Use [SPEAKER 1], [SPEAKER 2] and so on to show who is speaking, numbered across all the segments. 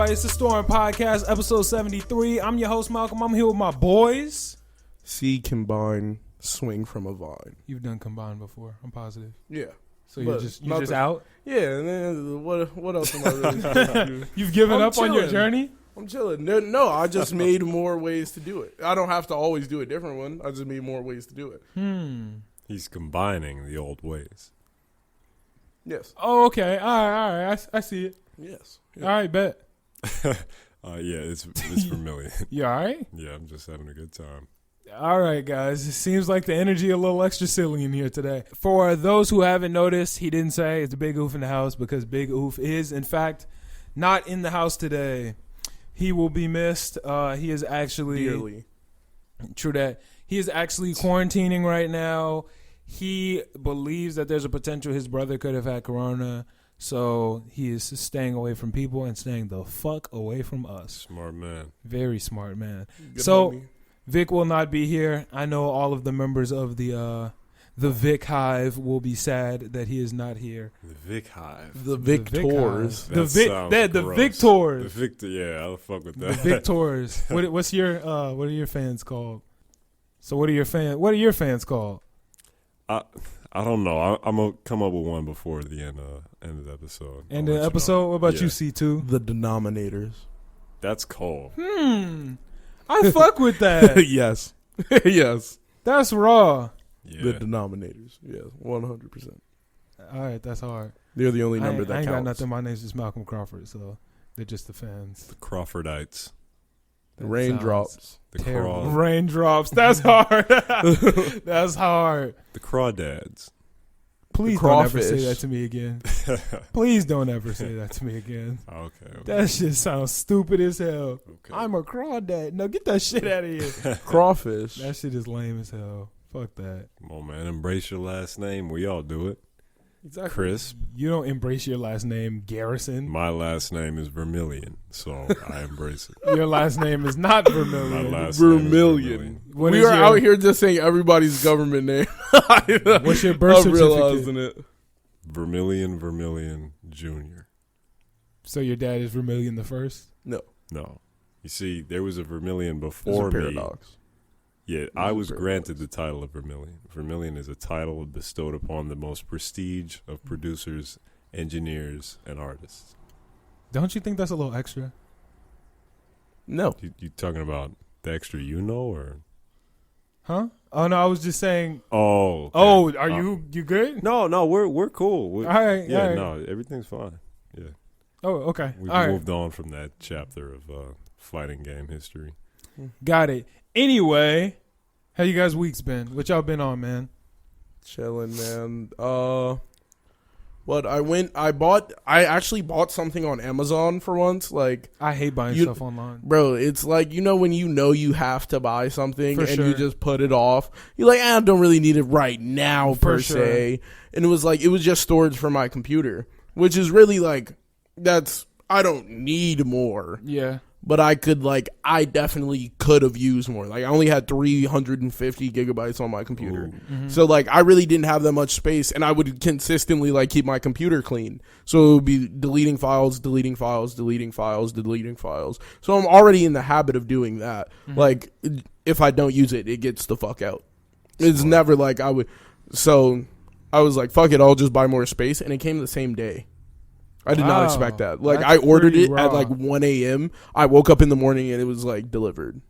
[SPEAKER 1] everybody? It's the Storm Podcast, episode 73. I'm your host, Malcolm. I'm here with my boys.
[SPEAKER 2] See combine, swing from a vine.
[SPEAKER 1] You've done combine before, I'm positive.
[SPEAKER 2] Yeah.
[SPEAKER 1] So you're just out?
[SPEAKER 2] Yeah, and then what else am I really supposed to do?
[SPEAKER 1] You've given up on your journey?
[SPEAKER 2] I'm chilling. No, I just made more ways to do it. I don't have to always do a different one. I just made more ways to do it.
[SPEAKER 3] He's combining the old ways.
[SPEAKER 2] Yes.
[SPEAKER 1] Oh, okay. All right. I see it.
[SPEAKER 2] Yes.
[SPEAKER 1] Yeah. All right, bet.
[SPEAKER 3] Yeah, it's Vermilion.
[SPEAKER 1] You all right?
[SPEAKER 3] Yeah, I'm just having a good time.
[SPEAKER 1] All right, guys. It seems like the energy a little extra silly in here today. For those who haven't noticed, he didn't say it's Big Oof in the house because Big Oof is, in fact, not in the house today. He will be missed. He is actually...
[SPEAKER 2] Dearly.
[SPEAKER 1] True that. He is actually quarantining right now. He believes that there's a potential his brother could have had corona. So he is staying away from people and staying the fuck away from us.
[SPEAKER 3] Smart man.
[SPEAKER 1] Very smart man.
[SPEAKER 2] Good
[SPEAKER 1] so...
[SPEAKER 2] homie.
[SPEAKER 1] Vic will not be here. I know all of the members of the Vic Hive will be sad that he is not here.
[SPEAKER 3] The Vic Hive.
[SPEAKER 2] The Victors.
[SPEAKER 1] The Victors.
[SPEAKER 3] Yeah, I'll fuck with
[SPEAKER 1] The
[SPEAKER 3] that.
[SPEAKER 1] Victors. What are your fans called? So what are your fans called?
[SPEAKER 3] I don't know. I'm gonna come up with one before the end of the episode.
[SPEAKER 1] End of the episode? What about you, C2?
[SPEAKER 2] The denominators.
[SPEAKER 3] That's cold.
[SPEAKER 1] I fuck with that.
[SPEAKER 2] Yes. Yes.
[SPEAKER 1] That's raw.
[SPEAKER 3] Yeah.
[SPEAKER 2] The denominators. Yes, 100%.
[SPEAKER 1] All right, that's hard.
[SPEAKER 2] They're the only number that
[SPEAKER 1] I ain't
[SPEAKER 2] counts.
[SPEAKER 1] got nothing. My name's just Malcolm Crawford, so they're just the fans.
[SPEAKER 3] The Crawfordites.
[SPEAKER 2] The raindrops.
[SPEAKER 3] The
[SPEAKER 1] terrible. Raindrops. That's hard. That's hard.
[SPEAKER 3] The Crawdads.
[SPEAKER 1] Please don't ever say that to me again. Please don't ever say that to me again.
[SPEAKER 3] Okay.
[SPEAKER 1] That shit sounds stupid as hell.
[SPEAKER 3] Okay.
[SPEAKER 1] I'm a crawdad. No, get that shit out of here.
[SPEAKER 2] Crawfish.
[SPEAKER 1] That shit is lame as hell. Fuck that.
[SPEAKER 3] Come on, man. Embrace your last name. We all do it.
[SPEAKER 2] Exactly.
[SPEAKER 3] Chris.
[SPEAKER 1] You don't embrace your last name, Garrison.
[SPEAKER 3] My last name is Vermilion, so I embrace it.
[SPEAKER 1] Your last name is not Vermilion.
[SPEAKER 3] My last
[SPEAKER 2] Vermilion.
[SPEAKER 3] name is
[SPEAKER 1] What
[SPEAKER 2] We
[SPEAKER 1] is
[SPEAKER 2] are
[SPEAKER 1] your-
[SPEAKER 2] out here just saying everybody's government name.
[SPEAKER 1] What's your birth
[SPEAKER 2] I'm
[SPEAKER 1] certificate?
[SPEAKER 2] realizing it.
[SPEAKER 3] Vermilion Jr.
[SPEAKER 1] So your dad is Vermilion the first?
[SPEAKER 2] No.
[SPEAKER 3] No. You see, there was a Vermilion
[SPEAKER 2] It's
[SPEAKER 3] before
[SPEAKER 2] a
[SPEAKER 3] me.
[SPEAKER 2] paradox.
[SPEAKER 3] Yeah, I was granted the title of Vermilion. Vermilion is a title bestowed upon the most prestige of producers, engineers, and artists.
[SPEAKER 1] Don't you think that's a little extra?
[SPEAKER 2] No.
[SPEAKER 3] You talking about the extra or?
[SPEAKER 1] Huh? Oh, no, I was just saying.
[SPEAKER 3] Oh. Okay.
[SPEAKER 1] Oh, are you good?
[SPEAKER 3] No, we're cool.
[SPEAKER 1] All right.
[SPEAKER 3] Yeah,
[SPEAKER 1] all right.
[SPEAKER 3] no, everything's fine. Yeah.
[SPEAKER 1] Oh, okay.
[SPEAKER 3] We've
[SPEAKER 1] all right.
[SPEAKER 3] moved on from that chapter of fighting game history.
[SPEAKER 1] Got it. Anyway, how you guys' weeks been? What y'all been on, man?
[SPEAKER 2] Chilling, man. I actually bought something on Amazon for once. Like,
[SPEAKER 1] I hate buying stuff online.
[SPEAKER 2] bro, it's like, when you have to buy something
[SPEAKER 1] For
[SPEAKER 2] and
[SPEAKER 1] sure.
[SPEAKER 2] you just put it off. You're like, I don't really need it right now,
[SPEAKER 1] For
[SPEAKER 2] per
[SPEAKER 1] sure.
[SPEAKER 2] se. And it was just storage for my computer, which is really like, I don't need more.
[SPEAKER 1] Yeah.
[SPEAKER 2] But I definitely could have used more. Like, I only had 350 gigabytes on my computer.
[SPEAKER 1] Mm-hmm.
[SPEAKER 2] So, I really didn't have that much space, and I would consistently, keep my computer clean. So, it would be deleting files. So, I'm already in the habit of doing that.
[SPEAKER 1] Mm-hmm.
[SPEAKER 2] If I don't use it, it gets the fuck out. It's never like I would. So, I was like, fuck it, I'll just buy more space, and it came the same day. I did not expect that. I ordered it at 1 a.m. I woke up in the morning and it was delivered.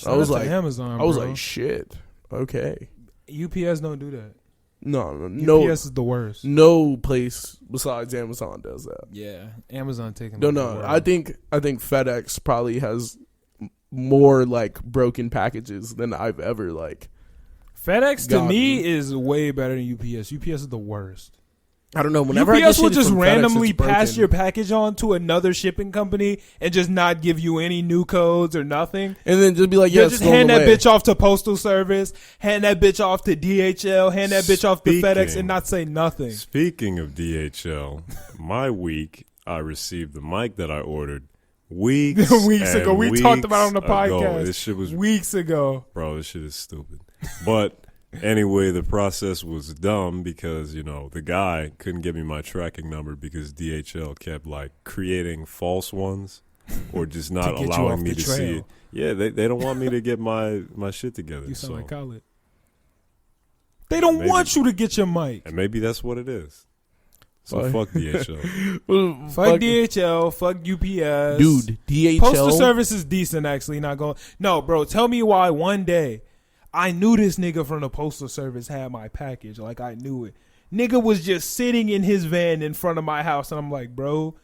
[SPEAKER 2] I was like,
[SPEAKER 1] Amazon.
[SPEAKER 2] I was
[SPEAKER 1] bro.
[SPEAKER 2] like, shit. Okay.
[SPEAKER 1] UPS don't do that.
[SPEAKER 2] No.
[SPEAKER 1] UPS is the worst.
[SPEAKER 2] No place besides Amazon does that.
[SPEAKER 1] Yeah, Amazon taking.
[SPEAKER 2] No. I think FedEx probably has more broken packages than I've ever
[SPEAKER 1] FedEx to
[SPEAKER 2] gotten.
[SPEAKER 1] me is way better than UPS. UPS is the worst.
[SPEAKER 2] I don't know. Whenever I get
[SPEAKER 1] UPS will
[SPEAKER 2] shit
[SPEAKER 1] just
[SPEAKER 2] from FedEx,
[SPEAKER 1] randomly
[SPEAKER 2] it's broken.
[SPEAKER 1] pass your package on to another shipping company and just not give you any new codes or nothing.
[SPEAKER 2] And then just be like, yeah,
[SPEAKER 1] They'll just hand that bitch off to Postal Service, hand that bitch off to DHL, hand that bitch off to FedEx, and not say nothing.
[SPEAKER 3] Speaking of DHL, my week, I received the mic that I ordered weeks
[SPEAKER 1] ago. We talked about it on the podcast.
[SPEAKER 3] This shit was
[SPEAKER 1] weeks ago.
[SPEAKER 3] Bro, this shit is stupid. But anyway, the process was dumb because, the guy couldn't give me my tracking number because DHL kept creating false ones. or just not
[SPEAKER 1] get you
[SPEAKER 3] allowing
[SPEAKER 1] off
[SPEAKER 3] me
[SPEAKER 1] the
[SPEAKER 3] to see
[SPEAKER 1] trail.
[SPEAKER 3] it. Yeah, they don't want me to get my shit together.
[SPEAKER 1] You sound
[SPEAKER 3] So
[SPEAKER 1] like Khaled. They don't
[SPEAKER 3] Maybe.
[SPEAKER 1] want you to get your mic.
[SPEAKER 3] and maybe that's what it is. So fuck DHL.
[SPEAKER 1] Fuck DHL. Fuck UPS.
[SPEAKER 2] Dude, DHL.
[SPEAKER 1] Postal service is decent, actually. Not going. No, bro. Tell me why one day I knew this nigga from the postal service had my package. Like I knew it. Nigga was just sitting in his van in front of my house, and I'm like, bro,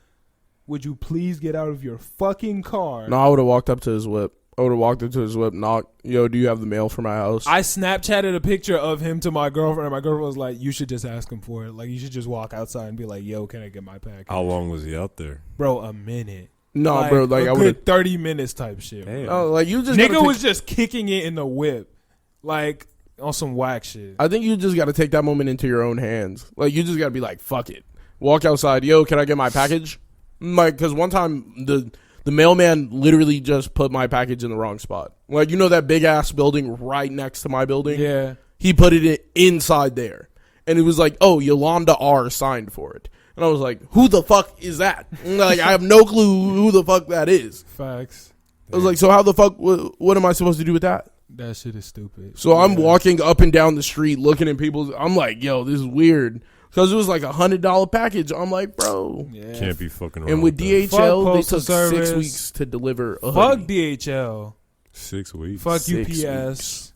[SPEAKER 1] would you please get out of your fucking car?
[SPEAKER 2] No, I would have walked up to his whip. I would have walked into his whip, knocked. Yo, do you have the mail for my house?
[SPEAKER 1] I Snapchatted a picture of him to my girlfriend, and my girlfriend was like, you should just ask him for it. Like, you should just walk outside and be like, yo, can I get my package?
[SPEAKER 3] How long was he out there?
[SPEAKER 1] Bro, a minute.
[SPEAKER 2] No, bro. Like
[SPEAKER 1] a
[SPEAKER 2] I would.
[SPEAKER 1] good 30 minutes type shit.
[SPEAKER 3] Damn.
[SPEAKER 2] Oh, like you just. gotta
[SPEAKER 1] Nigga
[SPEAKER 2] take-
[SPEAKER 1] was just kicking it in the whip. Like, on some whack shit.
[SPEAKER 2] I think you just got to take that moment into your own hands. Like you just got to be like, fuck it. Walk outside. Yo, can I get my package? Like, because one time the mailman literally just put my package in the wrong spot. Like, you know that big ass building right next to my building?
[SPEAKER 1] Yeah.
[SPEAKER 2] He put it inside there. And it was like, oh, Yolanda R signed for it. And I was like, who the fuck is that? Like, I have no clue who the fuck that is.
[SPEAKER 1] Facts.
[SPEAKER 2] I was like, so how the fuck, what am I supposed to do with that?
[SPEAKER 1] That shit is stupid.
[SPEAKER 2] So I'm walking up and down the street looking at people. I'm like, yo, this is weird. Because it was like $100 package. I'm like, bro.
[SPEAKER 1] Yeah.
[SPEAKER 3] Can't be fucking around.
[SPEAKER 2] And with
[SPEAKER 3] that.
[SPEAKER 2] DHL,
[SPEAKER 1] Fuck
[SPEAKER 2] they
[SPEAKER 1] Postal
[SPEAKER 2] took
[SPEAKER 1] Service.
[SPEAKER 2] 6 weeks to deliver a
[SPEAKER 1] Fuck
[SPEAKER 2] hoodie.
[SPEAKER 1] DHL.
[SPEAKER 3] 6 weeks.
[SPEAKER 1] Fuck
[SPEAKER 2] 6
[SPEAKER 1] UPS.
[SPEAKER 2] weeks.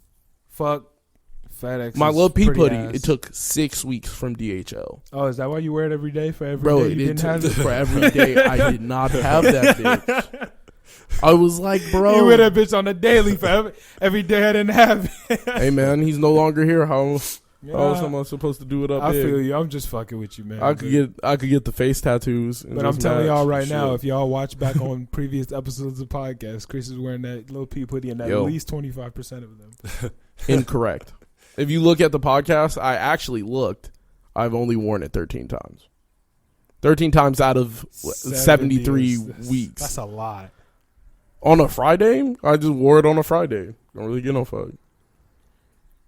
[SPEAKER 1] Fuck FedEx.
[SPEAKER 2] My little pea
[SPEAKER 1] pretty
[SPEAKER 2] putty,
[SPEAKER 1] ass.
[SPEAKER 2] it took 6 weeks from DHL.
[SPEAKER 1] Oh, is that why you wear it every day for every
[SPEAKER 2] Bro,
[SPEAKER 1] day you didn't have it?
[SPEAKER 2] for every day I did not have that bitch. I was like, bro.
[SPEAKER 1] You wear that bitch on the daily for every day I didn't have it.
[SPEAKER 2] Hey, man, he's no longer here. How
[SPEAKER 1] Yeah,
[SPEAKER 2] is someone supposed to do it up
[SPEAKER 1] I
[SPEAKER 2] big?
[SPEAKER 1] feel you. I'm just fucking with you, man.
[SPEAKER 2] I could get the face tattoos. and
[SPEAKER 1] But I'm
[SPEAKER 2] just
[SPEAKER 1] telling y'all
[SPEAKER 2] match.
[SPEAKER 1] right now,
[SPEAKER 2] Shit.
[SPEAKER 1] if y'all watch back on previous episodes of podcast, Chris is wearing that little pea putty and at
[SPEAKER 2] Yo.
[SPEAKER 1] least 25% of them.
[SPEAKER 2] Incorrect. If you look at the podcast, I actually looked. I've only worn it 13 times. 13 times out of 73 weeks.
[SPEAKER 1] That's a lot.
[SPEAKER 2] On a Friday? I just wore it on a Friday. Don't really get no fuck.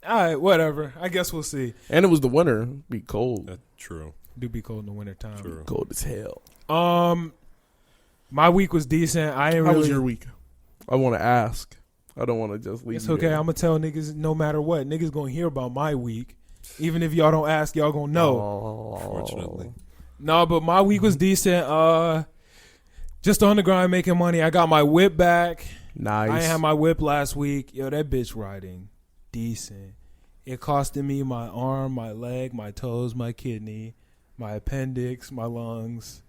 [SPEAKER 1] All right, whatever. I guess we'll see.
[SPEAKER 2] And it was the winter. Be cold.
[SPEAKER 3] That's true.
[SPEAKER 1] Do be cold in the wintertime.
[SPEAKER 3] True.
[SPEAKER 2] Cold as hell.
[SPEAKER 1] My week was decent. I ain't
[SPEAKER 2] How
[SPEAKER 1] really.
[SPEAKER 2] was your week? I want to ask. I don't want to just leave.
[SPEAKER 1] It's
[SPEAKER 2] you
[SPEAKER 1] okay.
[SPEAKER 2] there.
[SPEAKER 1] I'm gonna tell niggas no matter what. Niggas gonna hear about my week, even if y'all don't ask. Y'all gonna know.
[SPEAKER 2] Oh.
[SPEAKER 3] Fortunately.
[SPEAKER 1] No, but my week was decent. Just on the grind, making money. I got my whip back.
[SPEAKER 2] Nice.
[SPEAKER 1] I ain't had my whip last week. Yo, that bitch riding decent. It costed me my arm, my leg, my toes, my kidney, my appendix, my lungs.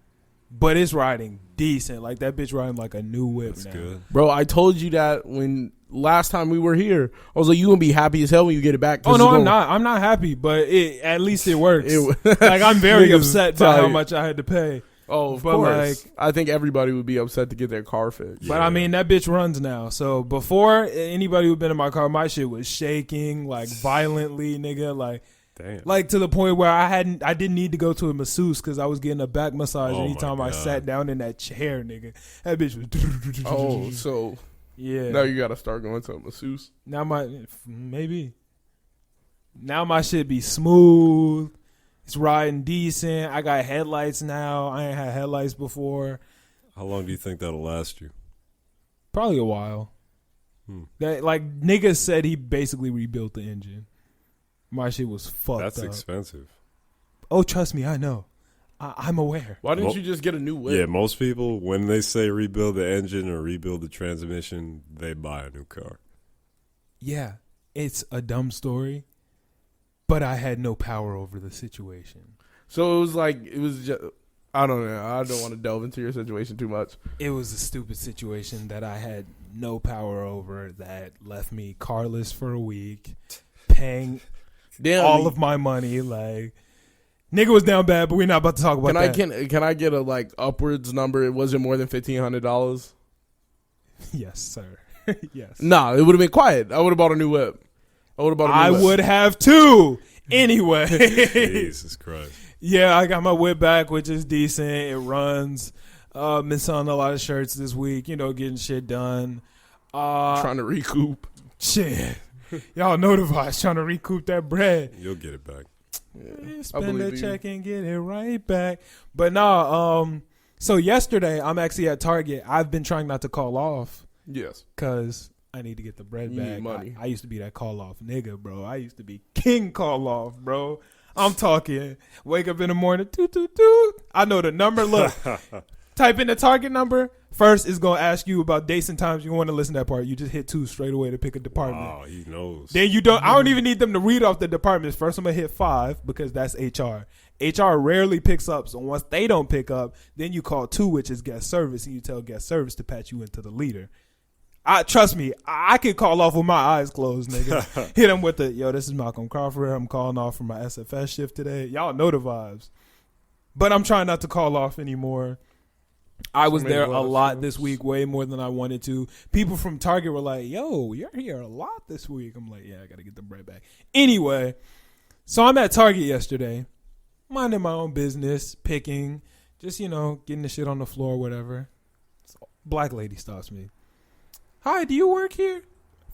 [SPEAKER 1] But it's riding decent. Like, that bitch riding like a new whip
[SPEAKER 3] That's
[SPEAKER 1] now.
[SPEAKER 3] good.
[SPEAKER 2] Bro, I told you that when last time we were here. I was like, you gonna be happy as hell when you get it back.
[SPEAKER 1] Oh, no, I'm not. I'm not happy, but at least it works. Like, I'm very
[SPEAKER 2] Niggas
[SPEAKER 1] upset by how
[SPEAKER 2] tight.
[SPEAKER 1] much I had to pay.
[SPEAKER 2] Oh, of
[SPEAKER 1] But,
[SPEAKER 2] course. I think everybody would be upset to get their car fixed.
[SPEAKER 1] But I mean, that bitch runs now. So before, anybody who'd been in my car, my shit was shaking like violently, nigga.
[SPEAKER 3] Damn.
[SPEAKER 1] Like to the point where I didn't need to go to a masseuse because I was getting a back massage
[SPEAKER 3] Oh my
[SPEAKER 1] anytime I
[SPEAKER 3] God.
[SPEAKER 1] sat down in that chair, nigga. That bitch was.
[SPEAKER 2] Oh, so
[SPEAKER 1] yeah.
[SPEAKER 2] now you gotta start going to a masseuse.
[SPEAKER 1] Now maybe. Now my shit be smooth. It's riding decent. I got headlights now. I ain't had headlights before.
[SPEAKER 3] How long do you think that'll last you?
[SPEAKER 1] Probably a while. That like niggas said he basically rebuilt the engine. My shit was fucked
[SPEAKER 3] That's
[SPEAKER 1] up.
[SPEAKER 3] expensive.
[SPEAKER 1] Oh, trust me, I know. I'm aware.
[SPEAKER 2] Why didn't
[SPEAKER 3] Mo-
[SPEAKER 2] you just get a new whip?
[SPEAKER 3] Yeah, most people, when they say rebuild the engine or rebuild the transmission, they buy a new car.
[SPEAKER 1] Yeah, it's a dumb story, but I had no power over the situation.
[SPEAKER 2] So it was just, I don't know. I don't want to delve into your situation too much.
[SPEAKER 1] It was a stupid situation that I had no power over that left me carless for a week, paying
[SPEAKER 2] Damn,
[SPEAKER 1] all of my money. Like, nigga was down bad, but we're not about to talk about that.
[SPEAKER 2] Can I get a like upwards number? Was it more than $1,500?
[SPEAKER 1] Yes, sir. Yes.
[SPEAKER 2] Nah, it would have been quiet. I would have bought a new whip.
[SPEAKER 1] I would have too. Anyway.
[SPEAKER 3] Jesus Christ.
[SPEAKER 1] Yeah, I got my whip back, which is decent. It runs. Been selling a lot of shirts this week, getting shit done.
[SPEAKER 2] Trying to recoup.
[SPEAKER 1] Shit. Y'all know the vibes, trying to recoup that bread.
[SPEAKER 3] You'll get it back.
[SPEAKER 2] Yeah, I
[SPEAKER 1] Spend
[SPEAKER 2] believe
[SPEAKER 1] the
[SPEAKER 2] you.
[SPEAKER 1] check and get it right back. But nah, So yesterday, I'm actually at Target. I've been trying not to call off.
[SPEAKER 2] Yes.
[SPEAKER 1] Because I need to get the bread
[SPEAKER 2] You need
[SPEAKER 1] back.
[SPEAKER 2] money.
[SPEAKER 1] I used to be that call off nigga, bro. I used to be king call off, bro. I'm talking. Wake up in the morning. Toot, toot, toot. I know the number. Look. Type in the Target number. First, it's going to ask you about dates and times you want to listen to that part. You just hit 2 straight away to pick a department.
[SPEAKER 3] Wow, he knows.
[SPEAKER 1] Then you don't. I don't even need them to read off the departments. First, I'm going to hit 5 because that's HR. HR rarely picks up. So once they don't pick up, then you call 2, which is guest service, and you tell guest service to patch you into the leader. Trust me, I can call off with my eyes closed, nigga. Hit them with the, yo, this is Malcolm Crawford. I'm calling off for my SFS shift today. Y'all know the vibes. But I'm trying not to call off anymore. I was there a lot this week, way more than I wanted to. People from Target were like, yo, you're here a lot this week. I'm like, yeah, I got to get the bread back. Anyway, so I'm at Target yesterday, minding my own business, picking, just, getting the shit on the floor, whatever. So, black lady stops me. Hi, do you work here?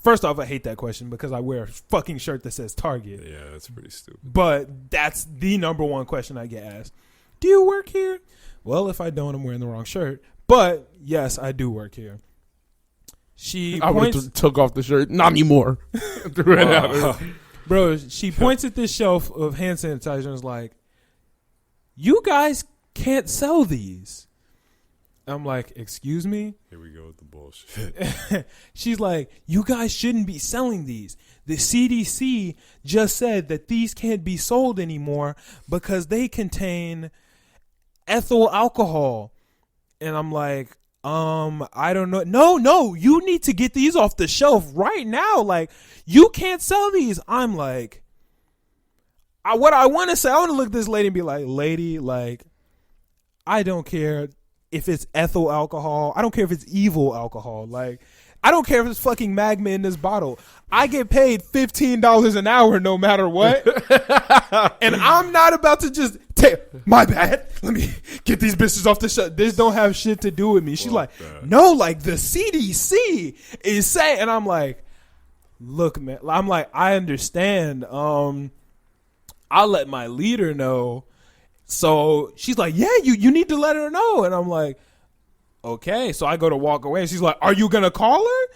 [SPEAKER 1] First off, I hate that question because I wear a fucking shirt that says Target.
[SPEAKER 3] Yeah, that's pretty stupid.
[SPEAKER 1] But that's the number one question I get asked. Do you work here? Well, if I don't, I'm wearing the wrong shirt. But yes, I do work here.
[SPEAKER 2] I would have took off the shirt. Not anymore. Threw it out.
[SPEAKER 1] Bro, she points at this shelf of hand sanitizer and is like, you guys can't sell these. I'm like, excuse me?
[SPEAKER 3] Here we go with the bullshit.
[SPEAKER 1] She's like, you guys shouldn't be selling these. The CDC just said that these can't be sold anymore because they contain ethyl alcohol. And I'm like, I don't know. No, you need to get these off the shelf right now. Like, you can't sell these. I'm like, what I want to say, I want to look at this lady and be like, lady, like, I don't care if it's ethyl alcohol. I don't care if it's evil alcohol. Like, I don't care if it's fucking magma in this bottle. I get paid $15 an hour no matter what. And I'm not about to just my bad. Let me get these bitches off the shelf. This don't have shit to do with me. She's like, no, like the CDC is saying, and I'm like, look, man, I'm like, I understand. I'll let my leader know. So she's like, yeah, you need to let her know. And I'm like, okay. So I go to walk away and she's like, are you going to call her?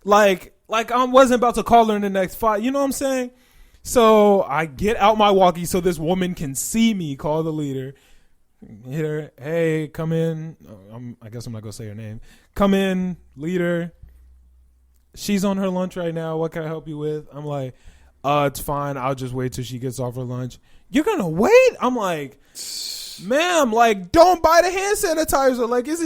[SPEAKER 1] Like I wasn't about to call her in the next 5. You know what I'm saying? So I get out my walkie so this woman can see me, call the leader. Hit her. Hey, come in. I guess I'm not going to say her name. Come in, leader. She's on her lunch right now. What can I help you with? I'm like, it's fine. I'll just wait till she gets off her lunch. You're going to wait? I'm like, ma'am, like, don't buy the hand sanitizer. Like, is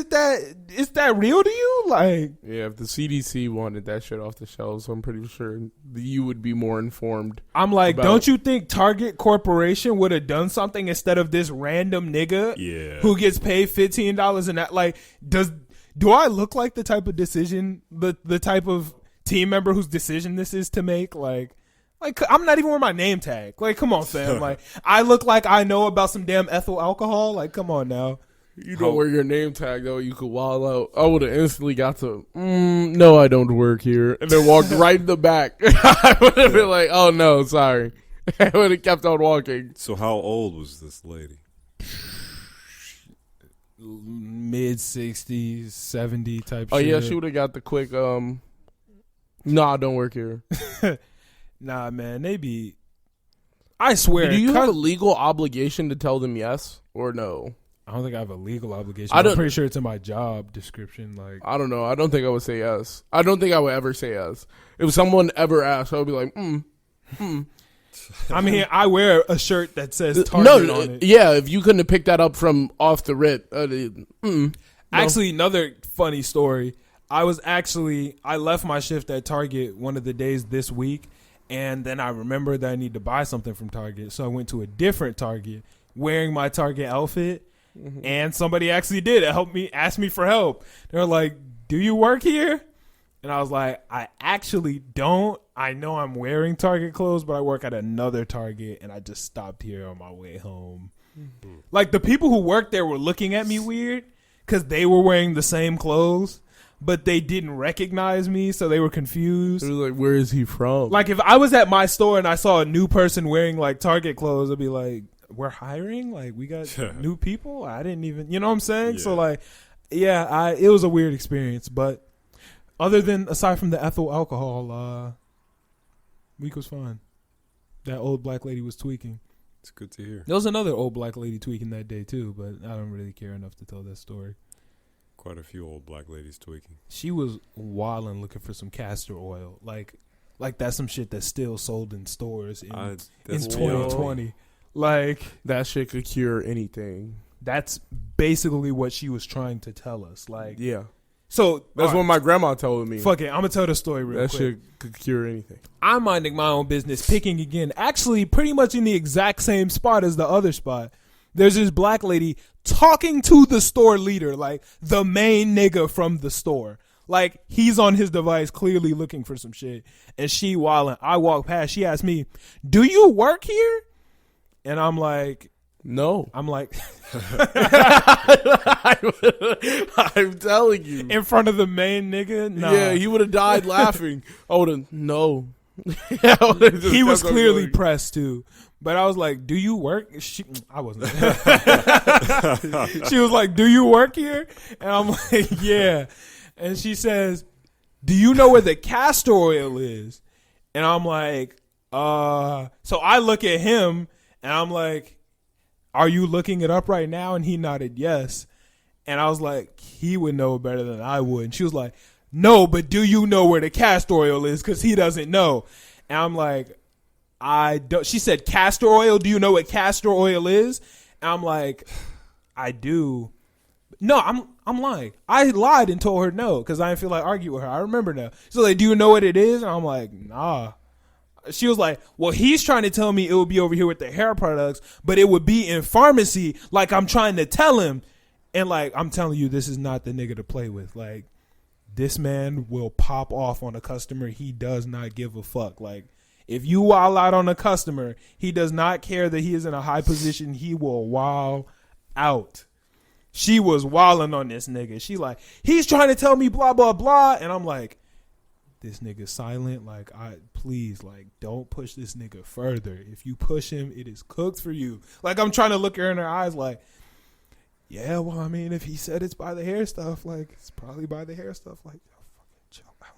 [SPEAKER 1] that real to you? Like,
[SPEAKER 2] yeah, if the CDC wanted that shit off the shelves, I'm pretty sure you would be more informed.
[SPEAKER 1] I'm like, don't you think Target Corporation would have done something instead of this random nigga who gets paid $15 an hour? Like, do I look like the type of decision, the type of team member whose decision this is to make? Like, I'm not even wearing my name tag. Like, come on, fam. Like, I look like I know about some damn ethyl alcohol. Like, come on now.
[SPEAKER 2] You don't wear your name tag, though. You could wild out. I would have instantly got to, no, I don't work here. And then walked right in the back. I would have been like, oh, no, sorry. I would have kept on walking.
[SPEAKER 3] So how old was this lady?
[SPEAKER 1] Mid-60s, 70 type shit.
[SPEAKER 2] Oh, yeah, she would have got the quick, no, I don't work here.
[SPEAKER 1] Nah, man, they be. I swear.
[SPEAKER 2] Do you have a legal obligation to tell them yes or no?
[SPEAKER 1] I don't think I have a legal obligation. I'm pretty sure it's in my job description. Like,
[SPEAKER 2] I don't know. I don't think I would say yes. I don't think I would ever say yes. If someone ever asked, I would be like,
[SPEAKER 1] I mean, I wear a shirt that says Target on it.
[SPEAKER 2] Yeah, if you couldn't have picked that up from off the rip.
[SPEAKER 1] Actually, another funny story. I left my shift at Target one of the days this week. And then I remembered that I need to buy something from Target. So I went to a different Target wearing my Target outfit. Mm-hmm. And somebody actually did ask me for help. They were like, do you work here? And I was like, I actually don't. I know I'm wearing Target clothes, but I work at another Target. And I just stopped here on my way home. Mm-hmm. Like, the people who worked there were looking at me weird because they were wearing the same clothes. But they didn't recognize me, so they were confused.
[SPEAKER 2] They were like, where is he from?
[SPEAKER 1] Like, if I was at my store and I saw a new person wearing, like, Target clothes, I'd be like, we're hiring. Like, we got new people. I didn't even, you know what I'm saying?
[SPEAKER 3] Yeah.
[SPEAKER 1] So like, yeah, it was a weird experience. But aside from the ethyl alcohol, week was fine. That old black lady was tweaking.
[SPEAKER 3] It's good to hear.
[SPEAKER 1] There was another old black lady tweaking that day too, but I don't really care enough to tell that story.
[SPEAKER 3] Quite a few old black ladies tweaking.
[SPEAKER 1] She was wilding looking for some castor oil, like that's some shit that's still sold in stores in 2020. Like,
[SPEAKER 2] that shit could cure anything.
[SPEAKER 1] that's basically what she was trying to tell us. Like,
[SPEAKER 2] Yeah,
[SPEAKER 1] so
[SPEAKER 2] that's what my grandma told me.
[SPEAKER 1] fuck it. I'm gonna tell the story real
[SPEAKER 2] That
[SPEAKER 1] quick.
[SPEAKER 2] shit could cure anything.
[SPEAKER 1] I'm minding my own business, picking again. Actually, pretty much in the exact same spot as the other spot. There's this black lady talking to the store leader, like the main nigga from the store. Like, he's on his device, clearly looking for some shit. And she wildin'. I walk past. She asked me, "Do you work here?" And I'm like,
[SPEAKER 2] No.
[SPEAKER 1] I'm like,
[SPEAKER 2] I'm telling you.
[SPEAKER 1] in front of the main nigga? Nah.
[SPEAKER 2] Yeah, he would have died laughing. I would have, no.
[SPEAKER 1] He was clearly pressed too. But I was like, "Do you work?" I wasn't. She was like, "Do you work here?" And I'm like, "Yeah." And she says, "Do you know where the castor oil is?" And I'm like, So I look at him and I'm like, "Are you looking it up right now?" And he nodded yes. And I was like, he would know better than I would. And she was like, "No, but do you know where the castor oil is?" Because he doesn't know. And I'm like, I don't. She said, "Castor oil. Do you know what castor oil is?" And I'm like, I do. No, I'm lying. I lied and told her no because I didn't feel like arguing with her. I remember now. She's like, "Do you know what it is?" And I'm like, nah. She was like, "Well, he's trying to tell me it would be over here with the hair products, but it would be in pharmacy like I'm trying to tell him." And like, I'm telling you, this is not the nigga to play with. Like, this man will pop off on a customer. He does not give a fuck. Like, if you wild out on a customer, he does not care that he is in a high position. He will wild out. She was wilding on this nigga. She like, "He's trying to tell me blah, blah, blah." And I'm like, this nigga silent. Like, please, like, don't push this nigga further. If you push him, it is cooked for you. Like, I'm trying to look her in her eyes like, yeah, well, I mean, if he said it's by the hair stuff, like, it's probably by the hair stuff. Like, yo, fucking chill out.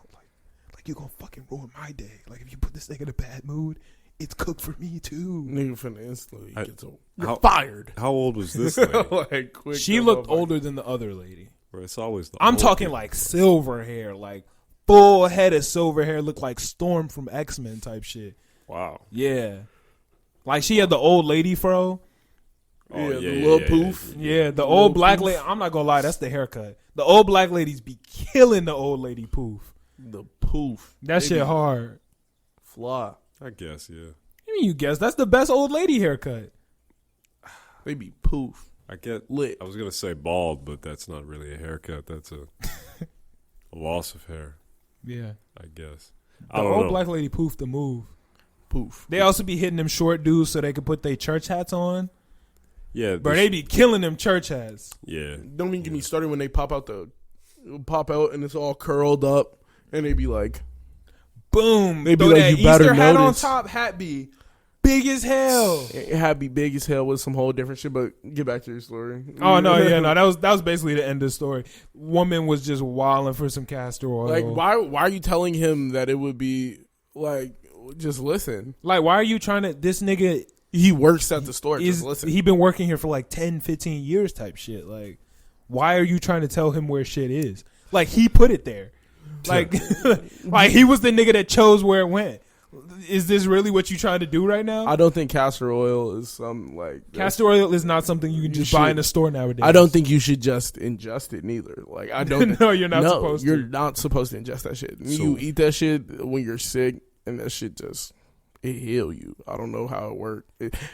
[SPEAKER 1] Like you gonna fucking ruin my day. Like, if you put this nigga in a bad mood, it's cooked for me too.
[SPEAKER 2] Nigga finna instantly
[SPEAKER 3] I-
[SPEAKER 2] get
[SPEAKER 3] How-
[SPEAKER 2] fired.
[SPEAKER 3] How old was this lady?
[SPEAKER 2] Like, quick,
[SPEAKER 1] She
[SPEAKER 2] that
[SPEAKER 1] looked
[SPEAKER 2] motherfucker.
[SPEAKER 1] older than the other lady.
[SPEAKER 3] Bro, it's always the
[SPEAKER 1] I'm
[SPEAKER 3] old
[SPEAKER 1] talking
[SPEAKER 3] people.
[SPEAKER 1] like silver hair, like full head of silver hair, looked like Storm from X-Men type shit.
[SPEAKER 3] Wow.
[SPEAKER 1] Yeah. Like, she had the old lady fro.
[SPEAKER 2] Yeah, the little poof.
[SPEAKER 1] Yeah, the
[SPEAKER 2] Little
[SPEAKER 1] old black
[SPEAKER 2] poof.
[SPEAKER 1] lady. I'm not gonna lie, that's the haircut. The old black ladies be killing the old lady poof.
[SPEAKER 2] The poof.
[SPEAKER 1] That
[SPEAKER 2] They
[SPEAKER 1] shit
[SPEAKER 2] be
[SPEAKER 1] hard.
[SPEAKER 2] Fly.
[SPEAKER 3] I guess, yeah.
[SPEAKER 1] I mean, you guess that's the best old lady haircut.
[SPEAKER 2] They be poof.
[SPEAKER 3] I get
[SPEAKER 2] Lit.
[SPEAKER 3] I was gonna say bald, but that's not really a haircut. That's a loss of hair,
[SPEAKER 1] Yeah,
[SPEAKER 3] I guess.
[SPEAKER 1] the
[SPEAKER 3] I don't
[SPEAKER 1] old
[SPEAKER 3] know.
[SPEAKER 1] black lady poof the move.
[SPEAKER 2] Poof.
[SPEAKER 1] They also be hitting them short dudes so they could put their church hats on.
[SPEAKER 3] Yeah,
[SPEAKER 1] But they be killing them church hats.
[SPEAKER 3] yeah.
[SPEAKER 2] Don't even get me started when they pop out and it's all curled up and they be like,
[SPEAKER 1] Boom.
[SPEAKER 2] They be
[SPEAKER 1] Throw
[SPEAKER 2] like,
[SPEAKER 1] that
[SPEAKER 2] "You better
[SPEAKER 1] Easter hat on
[SPEAKER 2] notice."
[SPEAKER 1] top. Hat be big as hell.
[SPEAKER 2] it had to be big as hell with some whole different shit. But get back to your story.
[SPEAKER 1] Oh no, yeah, no, that was basically the end of the story. Woman was just wilding for some castor oil.
[SPEAKER 2] Like, why are you telling him that it would be like, just listen?
[SPEAKER 1] Like, why are you trying to? This nigga
[SPEAKER 2] He works at the store. Just
[SPEAKER 1] is
[SPEAKER 2] listen.
[SPEAKER 1] he been working here for like 10, 15 years type shit. Like, why are you trying to tell him where shit is? Like, he put it there. Like, like he was the nigga that chose where it went. Is this really what you trying to do right now?
[SPEAKER 2] I don't think castor oil is some like
[SPEAKER 1] Castor oil is not something you can just buy in the store nowadays.
[SPEAKER 2] I don't think you should just ingest it neither. Like, I don't.
[SPEAKER 1] No, you're not
[SPEAKER 2] no,
[SPEAKER 1] supposed
[SPEAKER 2] you're
[SPEAKER 1] to.
[SPEAKER 2] not supposed to ingest that shit.
[SPEAKER 3] So-
[SPEAKER 2] You eat that shit when you're sick, and that shit just it heal you. I don't know how it works.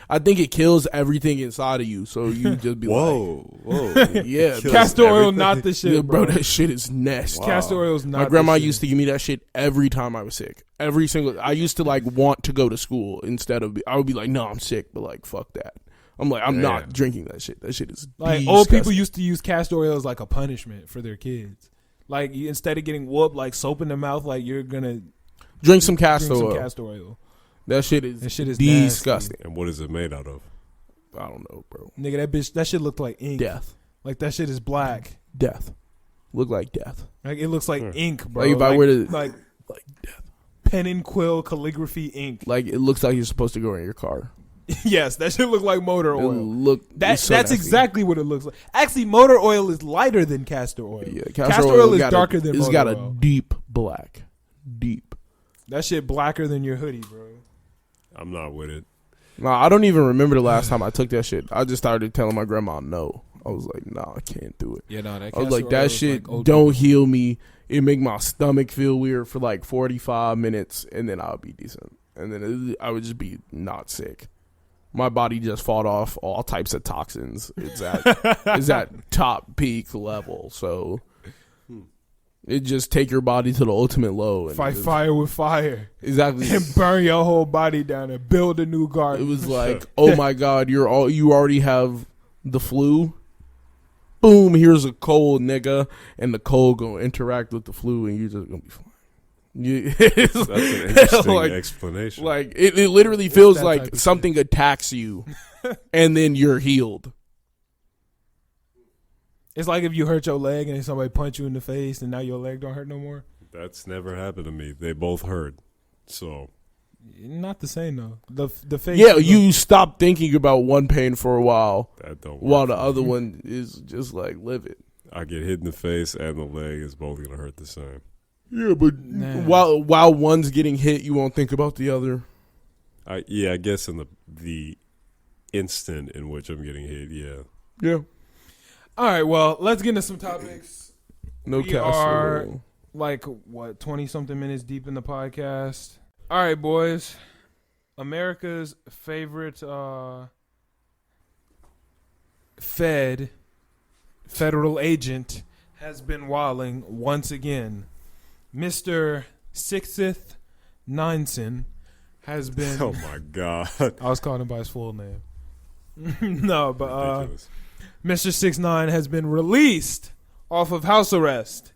[SPEAKER 2] I think it kills everything inside of you. So you just be
[SPEAKER 3] Whoa.
[SPEAKER 2] like, yeah,
[SPEAKER 3] Kills
[SPEAKER 1] Castor oil,
[SPEAKER 3] everything.
[SPEAKER 1] not the shit,
[SPEAKER 2] yeah,
[SPEAKER 1] bro.
[SPEAKER 2] bro. That shit is nasty.
[SPEAKER 3] Wow.
[SPEAKER 1] Castor oil is not.
[SPEAKER 2] My grandma
[SPEAKER 1] the shit.
[SPEAKER 2] used to give me that shit every time I was sick. Every single. I used to like want to go to school instead of. I would be like, no, I'm sick, but like, fuck that. I'm like, I'm not
[SPEAKER 3] Damn.
[SPEAKER 2] drinking that shit. That shit is
[SPEAKER 1] Like, old people
[SPEAKER 2] disgusting.
[SPEAKER 1] used to use castor oil as like a punishment for their kids. Like, instead of getting whooped, like soap in the mouth, like you're gonna
[SPEAKER 2] drink some castor
[SPEAKER 1] drink some
[SPEAKER 2] oil.
[SPEAKER 1] castor oil.
[SPEAKER 2] That shit is
[SPEAKER 1] That shit is
[SPEAKER 2] disgusting.
[SPEAKER 3] And what is it made out of?
[SPEAKER 2] I don't know, bro.
[SPEAKER 1] Nigga, that shit looked like ink.
[SPEAKER 2] Death.
[SPEAKER 1] Like that shit is black.
[SPEAKER 2] Death. Look like death.
[SPEAKER 1] Like it looks like ink, bro.
[SPEAKER 2] Like if I were to
[SPEAKER 1] like
[SPEAKER 2] death.
[SPEAKER 1] Pen and quill calligraphy ink.
[SPEAKER 2] Like it looks like you're supposed to go in your car.
[SPEAKER 1] Yes, that shit look like motor oil.
[SPEAKER 2] That's
[SPEAKER 1] exactly what it looks like. Actually, motor oil is lighter than castor oil.
[SPEAKER 2] Yeah,
[SPEAKER 1] castor oil is darker than
[SPEAKER 2] it's
[SPEAKER 1] motor
[SPEAKER 2] got
[SPEAKER 1] oil.
[SPEAKER 2] a deep black. Deep.
[SPEAKER 1] That shit blacker than your hoodie, bro.
[SPEAKER 3] I'm not with it.
[SPEAKER 2] Nah, I don't even remember the last time I took that shit. I just started telling my grandma no. I was like, nah, I can't do it.
[SPEAKER 1] Yeah, no, that
[SPEAKER 2] I was like, that shit
[SPEAKER 1] like
[SPEAKER 2] don't heal me. It make my stomach feel weird for like 45 minutes, and then I'll be decent. And then I would just be not sick. My body just fought off all types of toxins. It's at top peak level. So it just take your body to the ultimate low. And
[SPEAKER 1] fight fire with fire.
[SPEAKER 2] Exactly.
[SPEAKER 1] And burn your whole body down and build a new garden.
[SPEAKER 2] It was like, oh my God, you already have the flu. Boom, here's a cold, nigga. And the cold gonna interact with the flu and you're just gonna be fine.
[SPEAKER 3] That's an interesting explanation.
[SPEAKER 2] Like it literally feels like
[SPEAKER 1] of
[SPEAKER 2] something attacks you and then you're healed.
[SPEAKER 1] It's like if you hurt your leg and then somebody punch you in the face and now your leg don't hurt no more.
[SPEAKER 3] That's never happened to me. They both hurt. So
[SPEAKER 1] not the same though. The face.
[SPEAKER 2] Yeah, you stop thinking about one pain for a while.
[SPEAKER 3] That don't work.
[SPEAKER 2] While the other one is just like live it.
[SPEAKER 3] I get hit in the face and the leg is both gonna hurt the same.
[SPEAKER 2] Yeah, but while one's getting hit, you won't think about the other.
[SPEAKER 3] I guess in the instant in which I'm getting hit, yeah.
[SPEAKER 2] Yeah.
[SPEAKER 1] All right, well, let's get into some topics.
[SPEAKER 2] No
[SPEAKER 1] we are like 20-something minutes deep in the podcast. All right, boys. America's favorite federal agent has been wilding once again. Mr. Sixth Nineson has been.
[SPEAKER 3] Oh my God!
[SPEAKER 1] I was calling him by his full name. No, but
[SPEAKER 3] Ridiculous.
[SPEAKER 1] Mr. 6ix9ine has been released off of house arrest,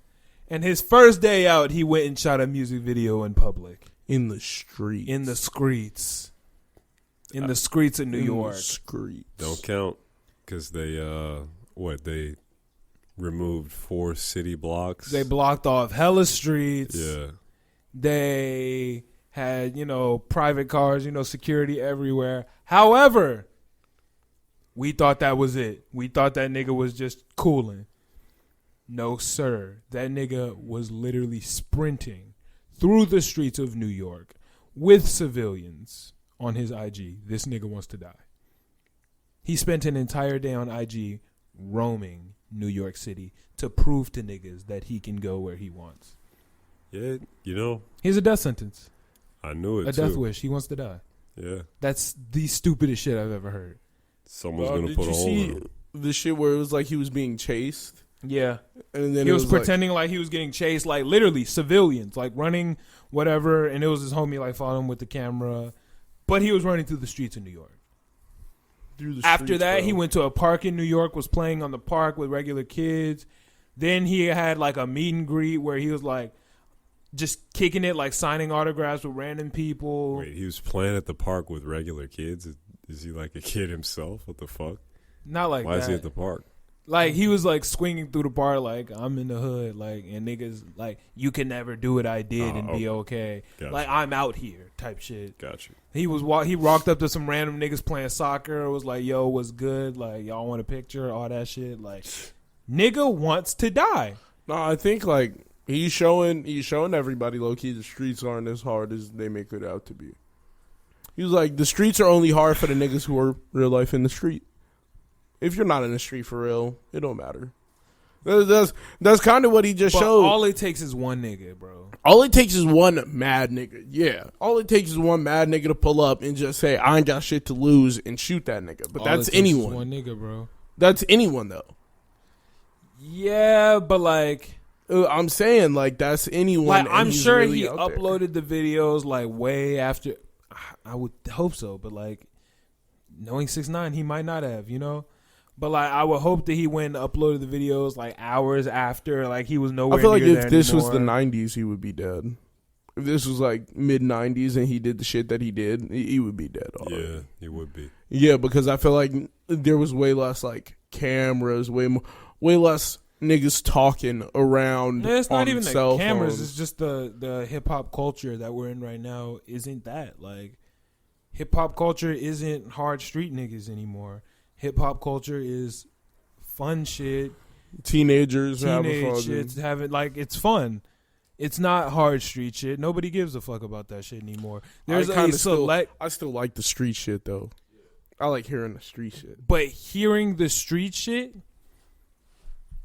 [SPEAKER 1] and his first day out, he went and shot a music video in public.
[SPEAKER 2] In the streets.
[SPEAKER 1] In the streets. In the streets of New York.
[SPEAKER 2] Streets.
[SPEAKER 3] Don't count because they removed 4 city blocks.
[SPEAKER 1] They blocked off hella streets.
[SPEAKER 3] Yeah.
[SPEAKER 1] They had, private cars, security everywhere. However, we thought that was it. We thought that nigga was just cooling. No, sir. That nigga was literally sprinting through the streets of New York with civilians on his IG. This nigga wants to die. He spent an entire day on IG roaming New York City to prove to niggas that he can go where he wants.
[SPEAKER 3] Yeah,
[SPEAKER 1] He has a death sentence.
[SPEAKER 3] I knew it
[SPEAKER 1] A
[SPEAKER 3] too.
[SPEAKER 1] death wish. He wants to die.
[SPEAKER 3] Yeah.
[SPEAKER 1] That's the stupidest shit I've ever heard.
[SPEAKER 3] Someone's going to put a hole in him.
[SPEAKER 2] The shit where it was like he was being chased?
[SPEAKER 1] Yeah.
[SPEAKER 2] And then
[SPEAKER 1] he was pretending like he was getting chased, like literally civilians, like running, whatever, and it was his homie like following him with the camera. But he was running through the streets of New York. After that, he went to a park in New York, was playing on the park with regular kids. Then he had like a meet and greet where he was like just kicking it, like signing autographs with random people.
[SPEAKER 3] Wait, he was playing at the park with regular kids? Is he like a kid himself? What the fuck?
[SPEAKER 1] Not like
[SPEAKER 3] Why
[SPEAKER 1] that.
[SPEAKER 3] is he at the park?
[SPEAKER 1] Like he was like swinging through the park, like I'm in the hood, like, and niggas like you can never do what I did and be okay.
[SPEAKER 3] Gotcha.
[SPEAKER 1] Like I'm out here, type shit.
[SPEAKER 3] Got you.
[SPEAKER 1] He rocked up to some random niggas playing soccer. Was like, yo, what's good? Like y'all want a picture? All that shit. Like nigga wants to die.
[SPEAKER 2] No, I think like he's showing everybody low key the streets aren't as hard as they make it out to be. He was like, the streets are only hard for the niggas who are real life in the street. If you're not in the street for real, it don't matter. That's kind of what he just showed.
[SPEAKER 1] All it takes is one nigga, bro.
[SPEAKER 2] All it takes is one mad nigga. Yeah. All it takes is one mad nigga to pull up and just say, I ain't got shit to lose and shoot that nigga. But that's anyone.
[SPEAKER 1] One nigga, bro.
[SPEAKER 2] That's anyone though.
[SPEAKER 1] Yeah, but like
[SPEAKER 2] I'm saying like that's anyone.
[SPEAKER 1] Like I'm sure
[SPEAKER 2] really
[SPEAKER 1] he
[SPEAKER 2] out there.
[SPEAKER 1] uploaded the videos like way after. I would hope so, but like knowing 6ix9ine, he might not have, But like I would hope that he went and uploaded the videos like hours after, like he was nowhere.
[SPEAKER 2] I feel like
[SPEAKER 1] near
[SPEAKER 2] if
[SPEAKER 1] there
[SPEAKER 2] this
[SPEAKER 1] anymore.
[SPEAKER 2] was the 90s, he would be dead. if this was like mid '90s and he did the shit that he did, he would be dead already.
[SPEAKER 3] Yeah, he would be.
[SPEAKER 2] Yeah, because I feel like there was way less like cameras, way less niggas talking around.
[SPEAKER 1] Yeah, it's not
[SPEAKER 2] on
[SPEAKER 1] even
[SPEAKER 2] cell
[SPEAKER 1] the cameras.
[SPEAKER 2] phones.
[SPEAKER 1] It's just the hip hop culture that we're in right now. Isn't that like hip hop culture? Isn't hard street niggas anymore. Hip hop culture is fun shit.
[SPEAKER 2] Teenagers having fun.
[SPEAKER 1] Shit, it's fun. It's not hard street shit. Nobody gives a fuck about that shit anymore. There's a select.
[SPEAKER 2] I still like the street shit though. I like hearing the street shit.
[SPEAKER 1] But hearing the street shit,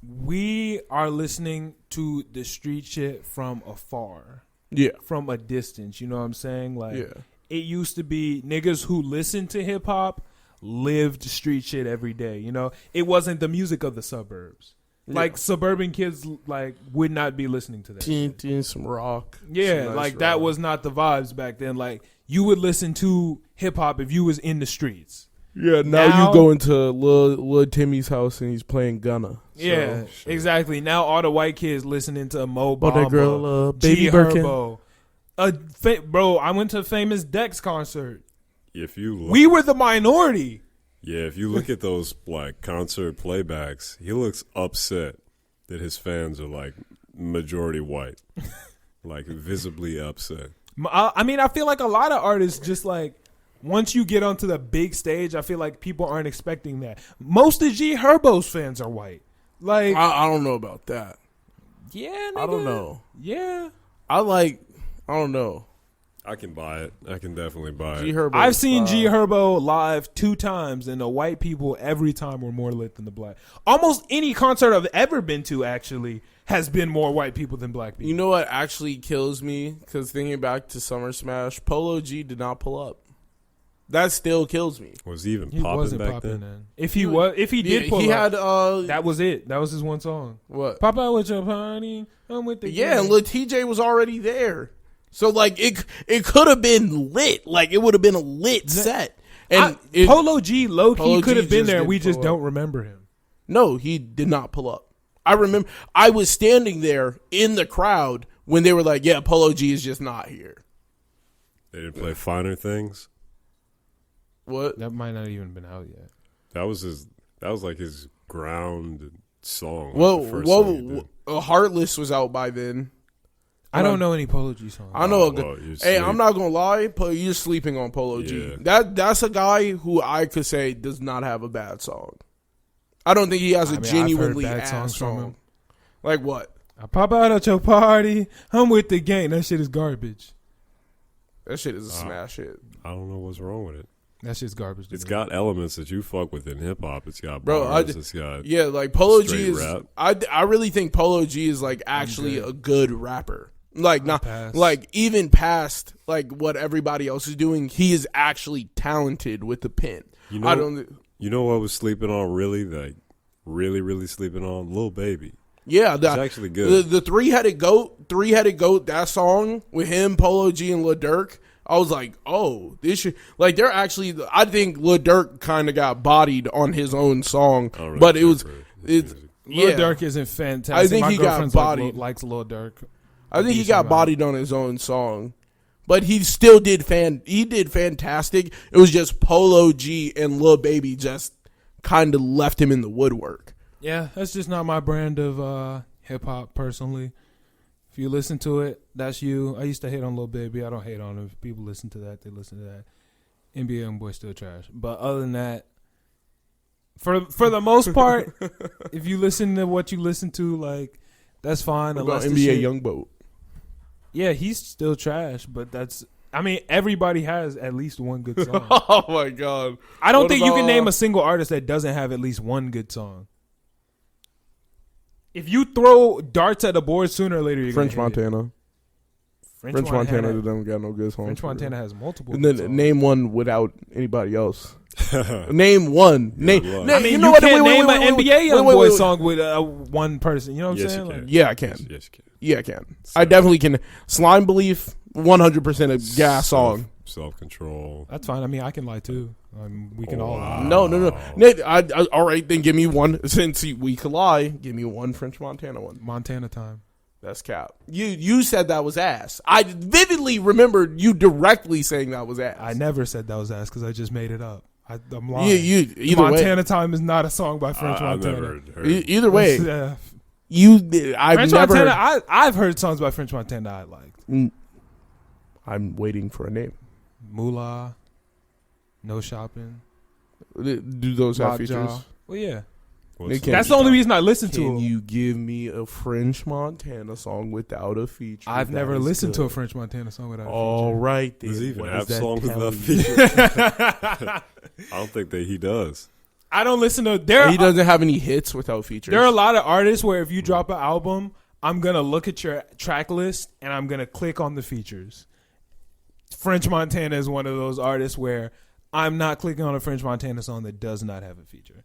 [SPEAKER 1] we are listening to the street shit from afar.
[SPEAKER 2] Yeah.
[SPEAKER 1] From a distance. You know what I'm saying? Like,
[SPEAKER 2] Yeah.
[SPEAKER 1] it used to be niggas who listened to hip hop lived street shit every day. You know, it wasn't the music of the suburbs. Like suburban kids, like would not be listening to that.
[SPEAKER 2] Some rock.
[SPEAKER 1] Yeah,
[SPEAKER 2] some nice
[SPEAKER 1] like
[SPEAKER 2] rock.
[SPEAKER 1] that was not the vibes back then. Like you would listen to hip hop if you was in the streets.
[SPEAKER 2] Yeah, now you go into Lil Timmy's house and he's playing Gunna. So.
[SPEAKER 1] Yeah, exactly. Now all the white kids listening to Mo
[SPEAKER 2] But
[SPEAKER 1] Bamba,
[SPEAKER 2] that girl, Baby
[SPEAKER 1] G
[SPEAKER 2] Birkin.
[SPEAKER 1] Herbo. Bro, I went to a famous Dex concert.
[SPEAKER 3] If you look,
[SPEAKER 1] We were the minority.
[SPEAKER 3] yeah, if you look at those like concert playbacks, he looks upset that his fans are like majority white, like visibly upset.
[SPEAKER 1] I mean, I feel like a lot of artists just like once you get onto the big stage, I feel like people aren't expecting that. Most of G Herbo's fans are white. Like
[SPEAKER 2] I don't know about that.
[SPEAKER 1] Yeah, nigga.
[SPEAKER 2] I don't know.
[SPEAKER 1] Yeah.
[SPEAKER 2] I don't know.
[SPEAKER 3] I can buy it. I can definitely buy
[SPEAKER 2] G
[SPEAKER 3] it.
[SPEAKER 2] Herbo.
[SPEAKER 1] I've seen G Herbo live 2 times, and the white people every time were more lit than the black. Almost any concert I've ever been to actually has been more white people than black people.
[SPEAKER 2] You know what actually kills me? Because thinking back to Summer Smash, Polo G did not pull up. That still kills me.
[SPEAKER 3] Was he even
[SPEAKER 1] He
[SPEAKER 3] popping
[SPEAKER 1] wasn't
[SPEAKER 3] back
[SPEAKER 1] popping
[SPEAKER 3] then?
[SPEAKER 1] then. If he did pull
[SPEAKER 2] he
[SPEAKER 1] up,
[SPEAKER 2] had
[SPEAKER 1] that was it. That was his one song.
[SPEAKER 2] what?
[SPEAKER 1] Pop out with your party. I'm with the
[SPEAKER 2] Yeah,
[SPEAKER 1] gang.
[SPEAKER 2] and Lil TJ was already there. So like it could have been lit. Like it would have been a lit set. And
[SPEAKER 1] Polo G low
[SPEAKER 2] Polo
[SPEAKER 1] key could
[SPEAKER 2] G
[SPEAKER 1] have been
[SPEAKER 2] just
[SPEAKER 1] there.
[SPEAKER 2] didn't
[SPEAKER 1] We just
[SPEAKER 2] pull
[SPEAKER 1] don't
[SPEAKER 2] up.
[SPEAKER 1] remember him.
[SPEAKER 2] No, he did not pull up. I remember I was standing there in the crowd when they were like, "Yeah, Polo G is just not here."
[SPEAKER 3] They didn't play Finer Things.
[SPEAKER 2] What?
[SPEAKER 1] That might not even been out yet.
[SPEAKER 3] That was like his ground song. Like
[SPEAKER 2] Well,
[SPEAKER 3] the first song he did.
[SPEAKER 2] Heartless was out by then.
[SPEAKER 1] I don't know any Polo G songs.
[SPEAKER 2] I know.
[SPEAKER 3] well, you're
[SPEAKER 2] Hey,
[SPEAKER 3] asleep.
[SPEAKER 2] I'm not gonna lie, you're sleeping on Polo G.
[SPEAKER 3] Yeah.
[SPEAKER 2] That's a guy who I could say does not have a bad song. I don't think he has a genuinely
[SPEAKER 1] I've heard bad
[SPEAKER 2] ass
[SPEAKER 1] songs from
[SPEAKER 2] song.
[SPEAKER 1] him.
[SPEAKER 2] Like what?
[SPEAKER 1] I pop out at your party. I'm with the gang. That shit is garbage.
[SPEAKER 2] That shit is a smash hit.
[SPEAKER 3] I don't know what's wrong with it.
[SPEAKER 1] That shit's garbage.
[SPEAKER 3] It's got elements that you fuck with in hip hop. It's got
[SPEAKER 2] Bro,
[SPEAKER 3] bars. It's got
[SPEAKER 2] Yeah, like Polo G
[SPEAKER 3] straight
[SPEAKER 2] is.
[SPEAKER 3] rap.
[SPEAKER 2] I really think Polo G is like actually a good rapper. Like not
[SPEAKER 1] pass.
[SPEAKER 2] like even past like what everybody else is doing, he is actually talented with the pen.
[SPEAKER 3] You know,
[SPEAKER 2] I don't.
[SPEAKER 3] You know what was sleeping on really, like really sleeping on? Lil Baby.
[SPEAKER 2] Yeah,
[SPEAKER 3] It's
[SPEAKER 2] that,
[SPEAKER 3] actually good.
[SPEAKER 2] The three-headed goat, that song with him, Polo G, and Lil Durk. I was like, oh, this should like they're actually. I think Lil Durk kind of got bodied on his own song,
[SPEAKER 3] I don't really
[SPEAKER 2] but it
[SPEAKER 3] care
[SPEAKER 2] was
[SPEAKER 3] for his
[SPEAKER 2] it's
[SPEAKER 3] music.
[SPEAKER 1] Lil
[SPEAKER 2] yeah.
[SPEAKER 1] Durk isn't fantastic.
[SPEAKER 2] I think
[SPEAKER 1] My
[SPEAKER 2] he got
[SPEAKER 1] girlfriend's
[SPEAKER 2] bodied.
[SPEAKER 1] likes Lil Durk.
[SPEAKER 2] I think he
[SPEAKER 1] Decent
[SPEAKER 2] got
[SPEAKER 1] amount.
[SPEAKER 2] bodied on his own song, but he still did he did fantastic. It was just Polo G and Lil Baby just kind of left him in the woodwork.
[SPEAKER 1] Yeah, that's just not my brand of hip hop personally. If you listen to it, that's you. I used to hate on Lil Baby. I don't hate on him. If people listen to that, they listen to that. NBA Youngboy still trash. But other than that, for the most part, if you listen to what you listen to, like that's fine.
[SPEAKER 2] What about
[SPEAKER 1] Unless the
[SPEAKER 2] NBA
[SPEAKER 1] shit-
[SPEAKER 2] Youngboat?
[SPEAKER 1] Yeah, he's still trash, but that's. I mean, everybody has at least one good song.
[SPEAKER 2] Oh my god!
[SPEAKER 1] I don't
[SPEAKER 2] What
[SPEAKER 1] think you can
[SPEAKER 2] about,
[SPEAKER 1] name a single artist that doesn't have at least one good song. If you throw darts at the board, sooner or later you're
[SPEAKER 2] French
[SPEAKER 1] gonna hit it.
[SPEAKER 2] Montana. French Montana doesn't got no good songs.
[SPEAKER 1] French Montana has multiple.
[SPEAKER 2] And
[SPEAKER 1] good
[SPEAKER 2] then
[SPEAKER 1] songs.
[SPEAKER 2] name one without anybody else. Name one. Name.
[SPEAKER 3] luck.
[SPEAKER 1] I mean,
[SPEAKER 2] you know
[SPEAKER 1] you
[SPEAKER 2] what?
[SPEAKER 1] can't
[SPEAKER 2] Wait,
[SPEAKER 1] name
[SPEAKER 2] wait,
[SPEAKER 1] an
[SPEAKER 2] wait,
[SPEAKER 1] NBA
[SPEAKER 2] wait,
[SPEAKER 1] young
[SPEAKER 2] wait,
[SPEAKER 1] boy
[SPEAKER 2] wait, wait.
[SPEAKER 1] song with one person. You know what I'm
[SPEAKER 3] Yes,
[SPEAKER 1] saying?
[SPEAKER 3] you
[SPEAKER 1] Like,
[SPEAKER 3] can.
[SPEAKER 2] Yeah, I can.
[SPEAKER 3] Yes, you can.
[SPEAKER 2] Yeah, I can. I definitely can. Slime Belief, 100% a gas song.
[SPEAKER 3] Self control.
[SPEAKER 1] that's fine. I mean, I can lie too. We can all lie.
[SPEAKER 2] No. Nate, all right, then give me one. Since we could lie, give me one French Montana one.
[SPEAKER 1] Montana time.
[SPEAKER 2] That's cap. You said that was ass. I vividly remember you directly saying that was ass.
[SPEAKER 1] I never said that was ass because I just made it up. I'm lying.
[SPEAKER 2] Either
[SPEAKER 1] Montana
[SPEAKER 2] way,
[SPEAKER 1] Time is not a song by French Montana.
[SPEAKER 3] I've never heard.
[SPEAKER 2] Either way, I've
[SPEAKER 1] French
[SPEAKER 2] never
[SPEAKER 1] Montana. I've heard songs by French Montana I liked.
[SPEAKER 2] I'm waiting for a name.
[SPEAKER 1] Moolah, No Shopping.
[SPEAKER 2] Do those have features?
[SPEAKER 1] Lockjaw. Well, yeah.
[SPEAKER 3] That's
[SPEAKER 1] the only reason I listen to
[SPEAKER 2] Can
[SPEAKER 1] them.
[SPEAKER 2] you give me a French Montana song without a feature?
[SPEAKER 1] I've never listened to a
[SPEAKER 2] good?
[SPEAKER 1] French Montana song without a feature.
[SPEAKER 2] All right, then.
[SPEAKER 3] Does he even
[SPEAKER 2] What
[SPEAKER 3] have
[SPEAKER 2] does that
[SPEAKER 3] songs
[SPEAKER 2] tell
[SPEAKER 3] without
[SPEAKER 2] you?
[SPEAKER 3] features? I don't think that he does.
[SPEAKER 1] I don't listen to.
[SPEAKER 2] He doesn't have any hits without features.
[SPEAKER 1] There are a lot of artists where if you drop an album, I'm gonna look at your track list and I'm gonna click on the features. French Montana is one of those artists where I'm not clicking on a French Montana song that does not have a feature.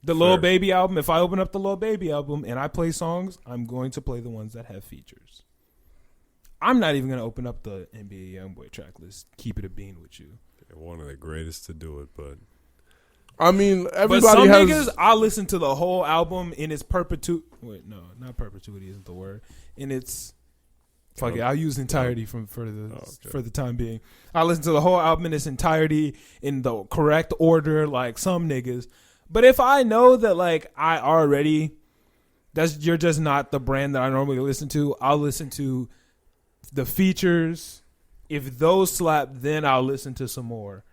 [SPEAKER 1] The Lil Baby album, if I open up the Lil Baby album and I play songs, I'm going to play the ones that have features. I'm not even going to open up the NBA Youngboy track list. Keep it a bean with you.
[SPEAKER 3] One of the greatest to do it, but
[SPEAKER 2] I mean, everybody
[SPEAKER 1] but some
[SPEAKER 2] has.
[SPEAKER 1] niggas, I listen to the whole album in its perpetuity. Wait, no, not perpetuity isn't the word. In its fuck it, I'll use entirety for the time being. I listen to the whole album in its entirety in the correct order, like some niggas. But if I know that like I already, you're just not the brand that I normally listen to, I'll listen to the features. If those slap, then I'll listen to some more.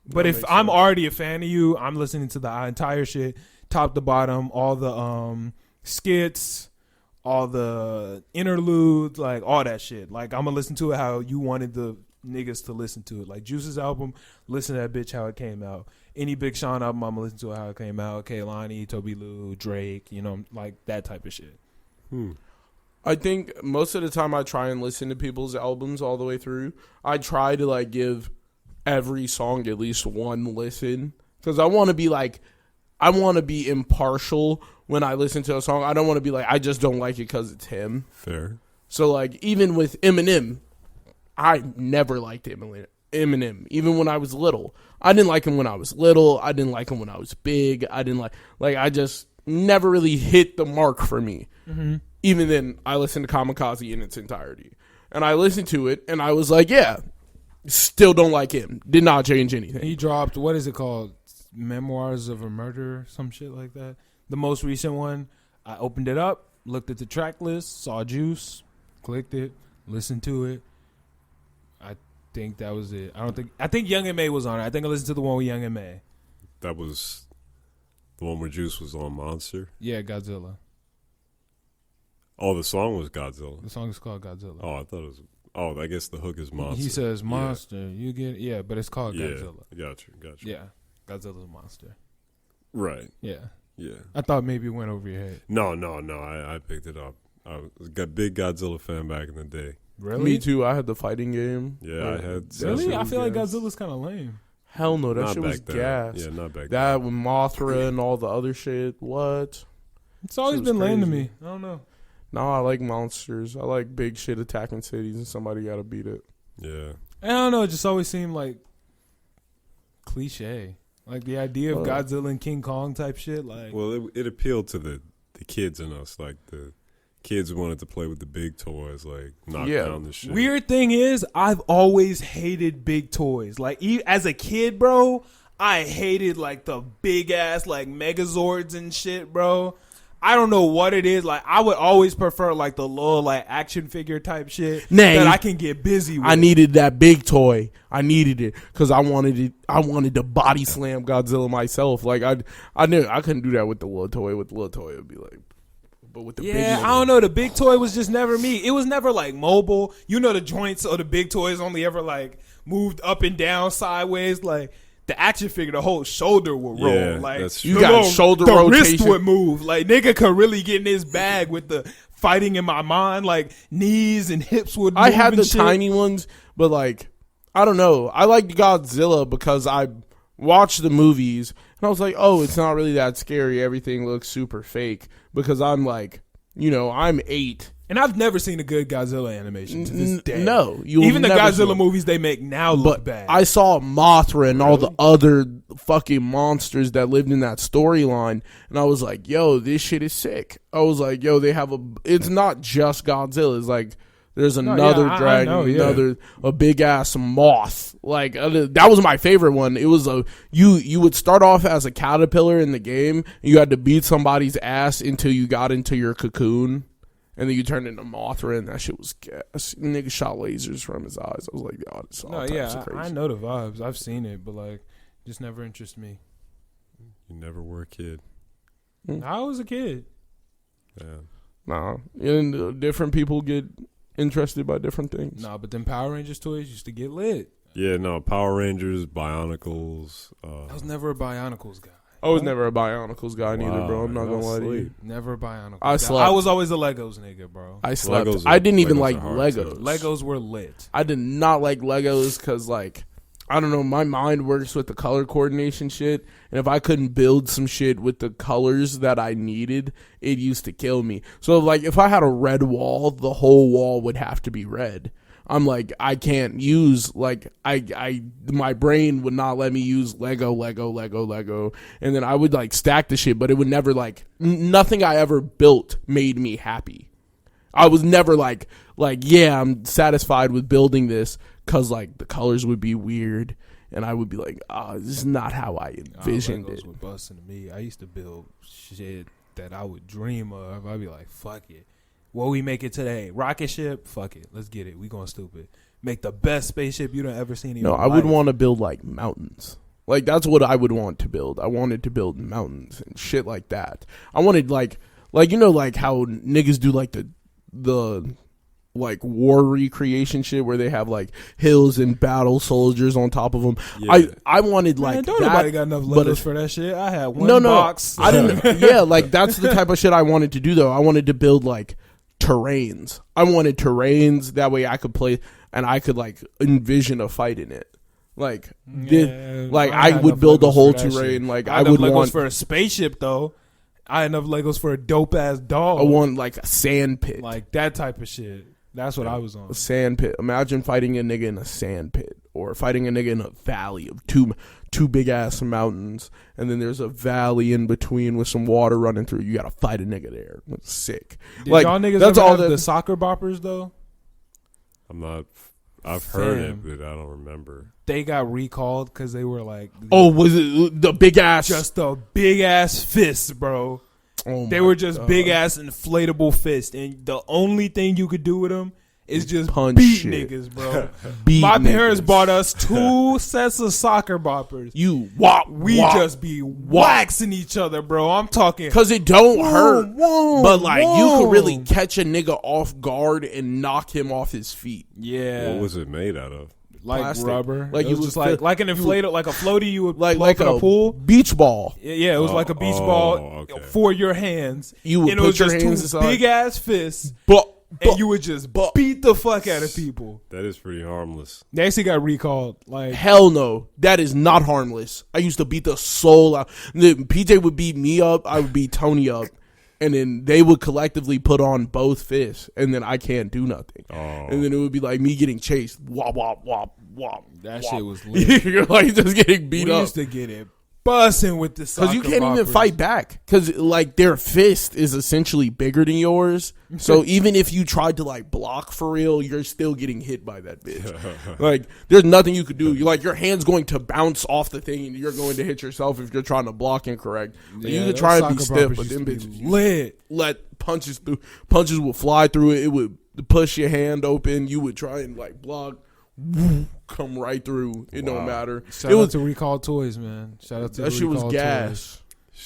[SPEAKER 1] But if I'm already a fan of you, I'm listening to the entire shit, top to bottom, all the skits, all the interludes, like all that shit. Like I'm gonna listen to it how you wanted the niggas to listen to it. Like Juice's album, listen to that bitch how it came out. Any Big Sean album, I'm gonna listen to it how it came out. Kehlani, Toby Lou, Drake, like that type of shit.
[SPEAKER 2] I think most of the time I try and listen to people's albums all the way through. I try to like give every song at least one listen because I want to be impartial when I listen to a song. I don't want to be like, I just don't like it because it's him.
[SPEAKER 3] fair.
[SPEAKER 2] So like even with Eminem, I never liked Eminem. Even when I was little, I didn't like him when I was little. I didn't like him when I was big. I didn't like I just never really hit the mark for me. Mm-hmm. Even then, I listened to Kamikaze in its entirety, and I listened to it, and I was like, yeah, still don't like him. Did not change anything.
[SPEAKER 1] He dropped, what is it called? Memoirs of a Murder, some shit like that. The most recent one. I opened it up, looked at the track list, saw Juice, clicked it, listened to it. I think that was it. I think Young M.A. was on it. I think I listened to the one with Young M.A.
[SPEAKER 3] That was the one where Juice was on Monster.
[SPEAKER 1] Yeah, Godzilla.
[SPEAKER 3] Oh, the song was Godzilla.
[SPEAKER 1] The song is called Godzilla.
[SPEAKER 3] Oh, I thought it was. Oh, I guess the hook is Monster.
[SPEAKER 1] He says monster. Yeah. You get it? Yeah, but it's called
[SPEAKER 3] Yeah,
[SPEAKER 1] Godzilla.
[SPEAKER 3] Got you.
[SPEAKER 1] Yeah, Godzilla's a monster.
[SPEAKER 3] Right.
[SPEAKER 1] Yeah.
[SPEAKER 3] Yeah.
[SPEAKER 1] I thought maybe it went over your head.
[SPEAKER 3] No. I picked it up. I was a big Godzilla fan back in the day.
[SPEAKER 1] Really?
[SPEAKER 2] Me too. I had the fighting game.
[SPEAKER 3] Yeah, I had.
[SPEAKER 1] Really? I feel like
[SPEAKER 2] gas.
[SPEAKER 1] Godzilla's kind of lame.
[SPEAKER 2] Hell no, that
[SPEAKER 3] Not
[SPEAKER 2] shit was
[SPEAKER 3] back then.
[SPEAKER 2] gas.
[SPEAKER 3] Yeah, not back
[SPEAKER 2] That
[SPEAKER 3] then.
[SPEAKER 2] with Mothra and all the other shit. What?
[SPEAKER 1] It's always
[SPEAKER 2] Shit was
[SPEAKER 1] been lame to
[SPEAKER 2] crazy.
[SPEAKER 1] me. I don't know.
[SPEAKER 2] No, I like monsters. I like big shit attacking cities and somebody got to beat it.
[SPEAKER 3] Yeah.
[SPEAKER 1] I don't know. It just always seemed like cliche. Like the idea of Godzilla and King Kong type shit. Like,
[SPEAKER 3] Well, it appealed to the kids in us. Like the kids wanted to play with the big toys, like knock down the shit.
[SPEAKER 1] weird thing is, I've always hated big toys. Like as a kid, bro, I hated like the big ass like Megazords and shit, bro. I don't know what it is. Like I would always prefer like the little like action figure type shit that I can get busy with.
[SPEAKER 2] I needed that big toy. I needed it because I wanted it. I wanted to body slam Godzilla myself. Like I knew I couldn't do that with the little toy. With the little toy, it'd be like, but with the big
[SPEAKER 1] I don't know. The big toy was just never me. It was never like mobile. You know, the joints of the big toys only ever like moved up and down, sideways. Like the action figure, the whole shoulder would roll.
[SPEAKER 3] Yeah,
[SPEAKER 1] like
[SPEAKER 3] that's
[SPEAKER 2] you
[SPEAKER 3] true.
[SPEAKER 2] got shoulder
[SPEAKER 1] the
[SPEAKER 2] rotation.
[SPEAKER 1] wrist would move. Like nigga could really get in his bag with the fighting in my mind. Like knees and hips would.
[SPEAKER 2] I
[SPEAKER 1] move
[SPEAKER 2] had
[SPEAKER 1] and
[SPEAKER 2] the
[SPEAKER 1] shit.
[SPEAKER 2] tiny ones, but like I don't know. I liked Godzilla because I watched the movies and I was like, oh, it's not really that scary. Everything looks super fake because I'm like You know, I'm 8.
[SPEAKER 1] And I've never seen a good Godzilla animation to this day.
[SPEAKER 2] No,
[SPEAKER 1] even the Godzilla movies they make now look bad.
[SPEAKER 2] I saw Mothra and all the other fucking monsters that lived in that storyline, and I was like, "Yo, this shit is sick." I was like, "Yo, they have it's not just Godzilla. It's like there's another dragon, a big ass moth. Like that was my favorite one. It was you would start off as a caterpillar in the game. You had to beat somebody's ass until you got into your cocoon." And then you turned into Mothra, and that shit was gas. Nigga shot lasers from his eyes. I was like, "God, it's all types of crazy."
[SPEAKER 1] I know the vibes. I've seen it, but like, just never interests me.
[SPEAKER 3] You never were a kid.
[SPEAKER 1] I was a kid.
[SPEAKER 3] Yeah.
[SPEAKER 2] Nah, and different people get interested by different things.
[SPEAKER 1] Nah, but them Power Rangers toys used to get lit.
[SPEAKER 3] Yeah, no, Power Rangers, Bionicles.
[SPEAKER 1] I was never a Bionicles guy.
[SPEAKER 2] I was never a Bionicles guy neither, bro. I'm not gonna lie to you.
[SPEAKER 1] Never a Bionicles
[SPEAKER 2] I
[SPEAKER 1] guy.
[SPEAKER 2] slept.
[SPEAKER 1] I was always a Legos nigga, bro.
[SPEAKER 2] I slept. I didn't even like
[SPEAKER 3] Legos.
[SPEAKER 1] Legos were lit.
[SPEAKER 2] I did not like Legos because, like, I don't know, my mind works with the color coordination shit, and if I couldn't build some shit with the colors that I needed, it used to kill me. So, like, if I had a red wall, the whole wall would have to be red. I'm like, I can't use, like, my brain would not let me use Lego, and then I would, like, stack the shit, but it would never, like, nothing I ever built made me happy. I was never like, yeah, I'm satisfied with building this, because, like, the colors would be weird, and I would be like, this is not how I envisioned it.
[SPEAKER 1] Legos were busting to me. I used to build shit that I would dream of. I'd be like, fuck it. What we make it today? Rocket ship? Fuck it. Let's get it. We going stupid. Make the best spaceship you done ever seen in your life.
[SPEAKER 2] No, I would want to build, like, mountains. Like, that's what I would want to build. I wanted to build mountains and shit like that. I wanted, like you know, like, how niggas do, like, the like, war recreation shit where they have, like, hills and battle soldiers on top of them. Yeah. I wanted, like,
[SPEAKER 1] don't nobody got enough Legos for that shit. I had one box.
[SPEAKER 2] I didn't. Yeah, like, that's the type of shit I wanted to do, though. I wanted to build, like, terrains. I wanted terrains, that way I could play and I could, like, envision a fight in it. Like, I would build a whole terrain. Like, I would
[SPEAKER 1] Legos
[SPEAKER 2] want
[SPEAKER 1] for a spaceship, though. I had enough Legos for a dope ass dog.
[SPEAKER 2] I want, like, a sand pit,
[SPEAKER 1] like that type of shit. That's what I was on.
[SPEAKER 2] A sand pit. Imagine fighting a nigga in a sand pit, or fighting a nigga in a valley of two big ass mountains, and then there's a valley in between with some water running through. You gotta fight a nigga there. That's sick.
[SPEAKER 1] Did y'all niggas ever have the soccer boppers though?
[SPEAKER 3] I've heard it, but I don't remember.
[SPEAKER 1] They got recalled because they were like,
[SPEAKER 2] was it the big ass?
[SPEAKER 1] Just a big ass fist, bro. They were just big ass inflatable fists, and the only thing you could do with them is just
[SPEAKER 2] punch
[SPEAKER 1] beat
[SPEAKER 2] shit.
[SPEAKER 1] Niggas, bro.
[SPEAKER 2] Beat
[SPEAKER 1] My
[SPEAKER 2] niggas.
[SPEAKER 1] parents bought us 2 sets of soccer boppers. We just be waxing each other, bro. I'm talking
[SPEAKER 2] because it don't hurt, but like you could really catch a nigga off guard and knock him off his feet.
[SPEAKER 1] Yeah.
[SPEAKER 3] What was it made out of?
[SPEAKER 1] Like plastic. Rubber.
[SPEAKER 2] Like
[SPEAKER 1] it was just like an inflator, like a floaty you would
[SPEAKER 2] like
[SPEAKER 1] in a pool.
[SPEAKER 2] Beach ball.
[SPEAKER 1] Yeah, it was like a beach ball for your hands.
[SPEAKER 2] You would
[SPEAKER 1] and
[SPEAKER 2] put
[SPEAKER 1] it was
[SPEAKER 2] your
[SPEAKER 1] just
[SPEAKER 2] hands
[SPEAKER 1] 2
[SPEAKER 2] inside.
[SPEAKER 1] big ass fists. And you would just beat the fuck out of people.
[SPEAKER 3] That is pretty harmless.
[SPEAKER 1] They actually got recalled. Like,
[SPEAKER 2] hell no, that is not harmless. I used to beat the soul out. PJ would beat me up. I would beat Tony up. And then they would collectively put on both fists, and then I can't do nothing. And then it would be like me getting chased. Wop, wop, wop, wop.
[SPEAKER 1] That
[SPEAKER 2] wop.
[SPEAKER 1] shit was lit.
[SPEAKER 2] You're like just getting beat up.
[SPEAKER 1] We used to get it bussing with the soccer
[SPEAKER 2] because you can't
[SPEAKER 1] boppers.
[SPEAKER 2] even fight back because like their fist is essentially bigger than yours. So even if you tried to like block for real, you're still getting hit by that bitch. Like there's nothing you could do. You like your hand's going to bounce off the thing and you're going to hit yourself if you're trying to block incorrect.
[SPEAKER 1] Yeah,
[SPEAKER 2] you could try and be stiff, but them bitches
[SPEAKER 1] lit.
[SPEAKER 2] Let punches will fly through it. It would push your hand open. You would try and like block. Come right through. It don't matter.
[SPEAKER 1] Shout out to Recall Toys, man. Shout out to
[SPEAKER 2] that shit was gas.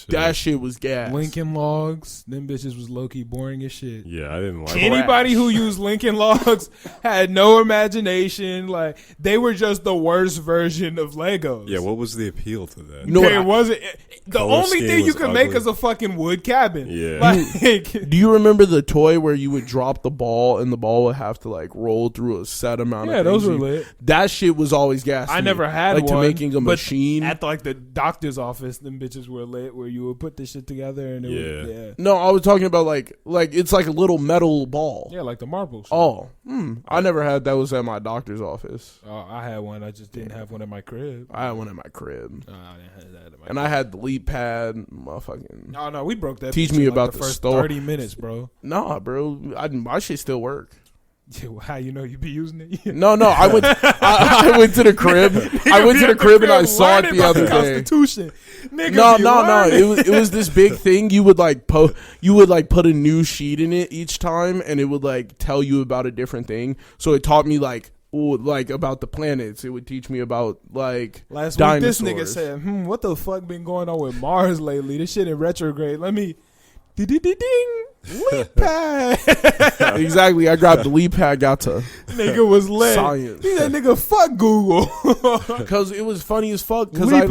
[SPEAKER 2] That shit was gas.
[SPEAKER 1] Lincoln Logs, them bitches was low key boring as shit.
[SPEAKER 3] Yeah, I didn't like
[SPEAKER 1] anybody who used Lincoln Logs had no imagination. Like they were just the worst version of Legos.
[SPEAKER 3] Yeah, what was the appeal to that?
[SPEAKER 2] You know
[SPEAKER 1] it wasn't. The only thing you could make is a fucking wood cabin.
[SPEAKER 3] Yeah.
[SPEAKER 1] Like,
[SPEAKER 2] do you remember the toy where you would drop the ball and the ball would have to like roll through a set amount of things?
[SPEAKER 1] Yeah, those were lit.
[SPEAKER 2] That shit was always gas.
[SPEAKER 1] I never had
[SPEAKER 2] like
[SPEAKER 1] one.
[SPEAKER 2] to making a machine
[SPEAKER 1] at like the doctor's office. Them bitches were lit. where you would put this shit together and it would, yeah.
[SPEAKER 2] No, I was talking about like it's like a little metal ball.
[SPEAKER 1] Yeah, like the marble shit.
[SPEAKER 2] Oh, I never had that. Was at my doctor's office.
[SPEAKER 1] Oh, I had one. I just didn't have one in my crib.
[SPEAKER 2] I had one in my crib.
[SPEAKER 1] I didn't have that in my crib.
[SPEAKER 2] And I had the leap pad. Motherfucking.
[SPEAKER 1] No, we broke that.
[SPEAKER 2] Teach me about
[SPEAKER 1] the
[SPEAKER 2] the
[SPEAKER 1] first
[SPEAKER 2] store.
[SPEAKER 1] 30 minutes, bro.
[SPEAKER 2] Nah, bro. My shit still work.
[SPEAKER 1] How you know you be using it?
[SPEAKER 2] No. I went to the crib. I went to the crib and I saw it the other day.
[SPEAKER 1] Constitution. Nigga,
[SPEAKER 2] No. It was this big thing. You would like put a new sheet in it each time, and it would like tell you about a different thing. So it taught me like about the planets. It would teach me about like
[SPEAKER 1] last
[SPEAKER 2] dinosaurs.
[SPEAKER 1] week. This nigga said, "What the fuck been going on with Mars lately? This shit in retrograde. Let me." Ding. Leap pad.
[SPEAKER 2] Exactly. I grabbed the leap pad. Got to
[SPEAKER 1] nigga was lit.
[SPEAKER 2] Science.
[SPEAKER 1] He said, "Nigga, fuck Google."
[SPEAKER 2] Because it was funny as fuck. Because I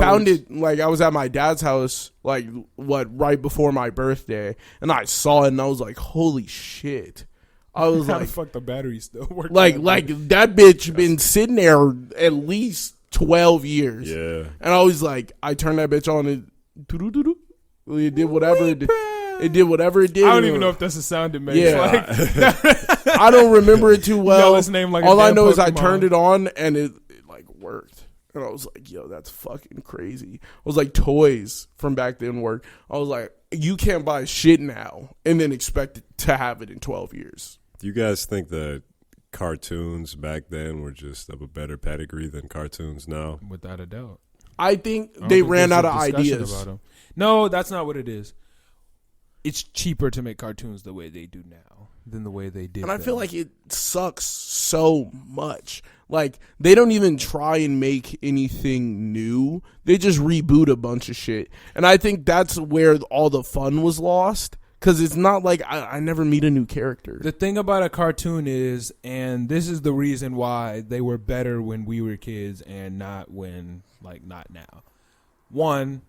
[SPEAKER 2] found it like I was at my dad's house like right before my birthday, and I saw it and I was like, "Holy shit!" I was
[SPEAKER 1] how
[SPEAKER 2] like,
[SPEAKER 1] the "Fuck, the battery still working."
[SPEAKER 2] Like that bitch been sitting there at least 12 years.
[SPEAKER 3] Yeah.
[SPEAKER 2] And I was like, I turned that bitch on and it did whatever it did. It did whatever it did.
[SPEAKER 1] I don't even know if that's a sound it makes.
[SPEAKER 2] Yeah.
[SPEAKER 1] Like,
[SPEAKER 2] I don't remember it too well.
[SPEAKER 1] No, its name like
[SPEAKER 2] all I know is I
[SPEAKER 1] Pokemon.
[SPEAKER 2] turned it on and it like worked. And I was like, yo, that's fucking crazy. I was like, toys from back then work. I was like, you can't buy shit now and then expect to have it in 12 years.
[SPEAKER 3] Do you guys think that cartoons back then were just of a better pedigree than cartoons now?
[SPEAKER 1] without a doubt.
[SPEAKER 2] I think they ran out of
[SPEAKER 1] Discussion
[SPEAKER 2] ideas.
[SPEAKER 1] about 'em. No, that's not what it is. It's cheaper to make cartoons the way they do now than the way they did.
[SPEAKER 2] And I feel like it sucks so much. Like, they don't even try and make anything new. They just reboot a bunch of shit. And I think that's where all the fun was lost. Because it's not like I never meet a new character.
[SPEAKER 1] The thing about a cartoon is, and this is the reason why they were better when we were kids and not now. One,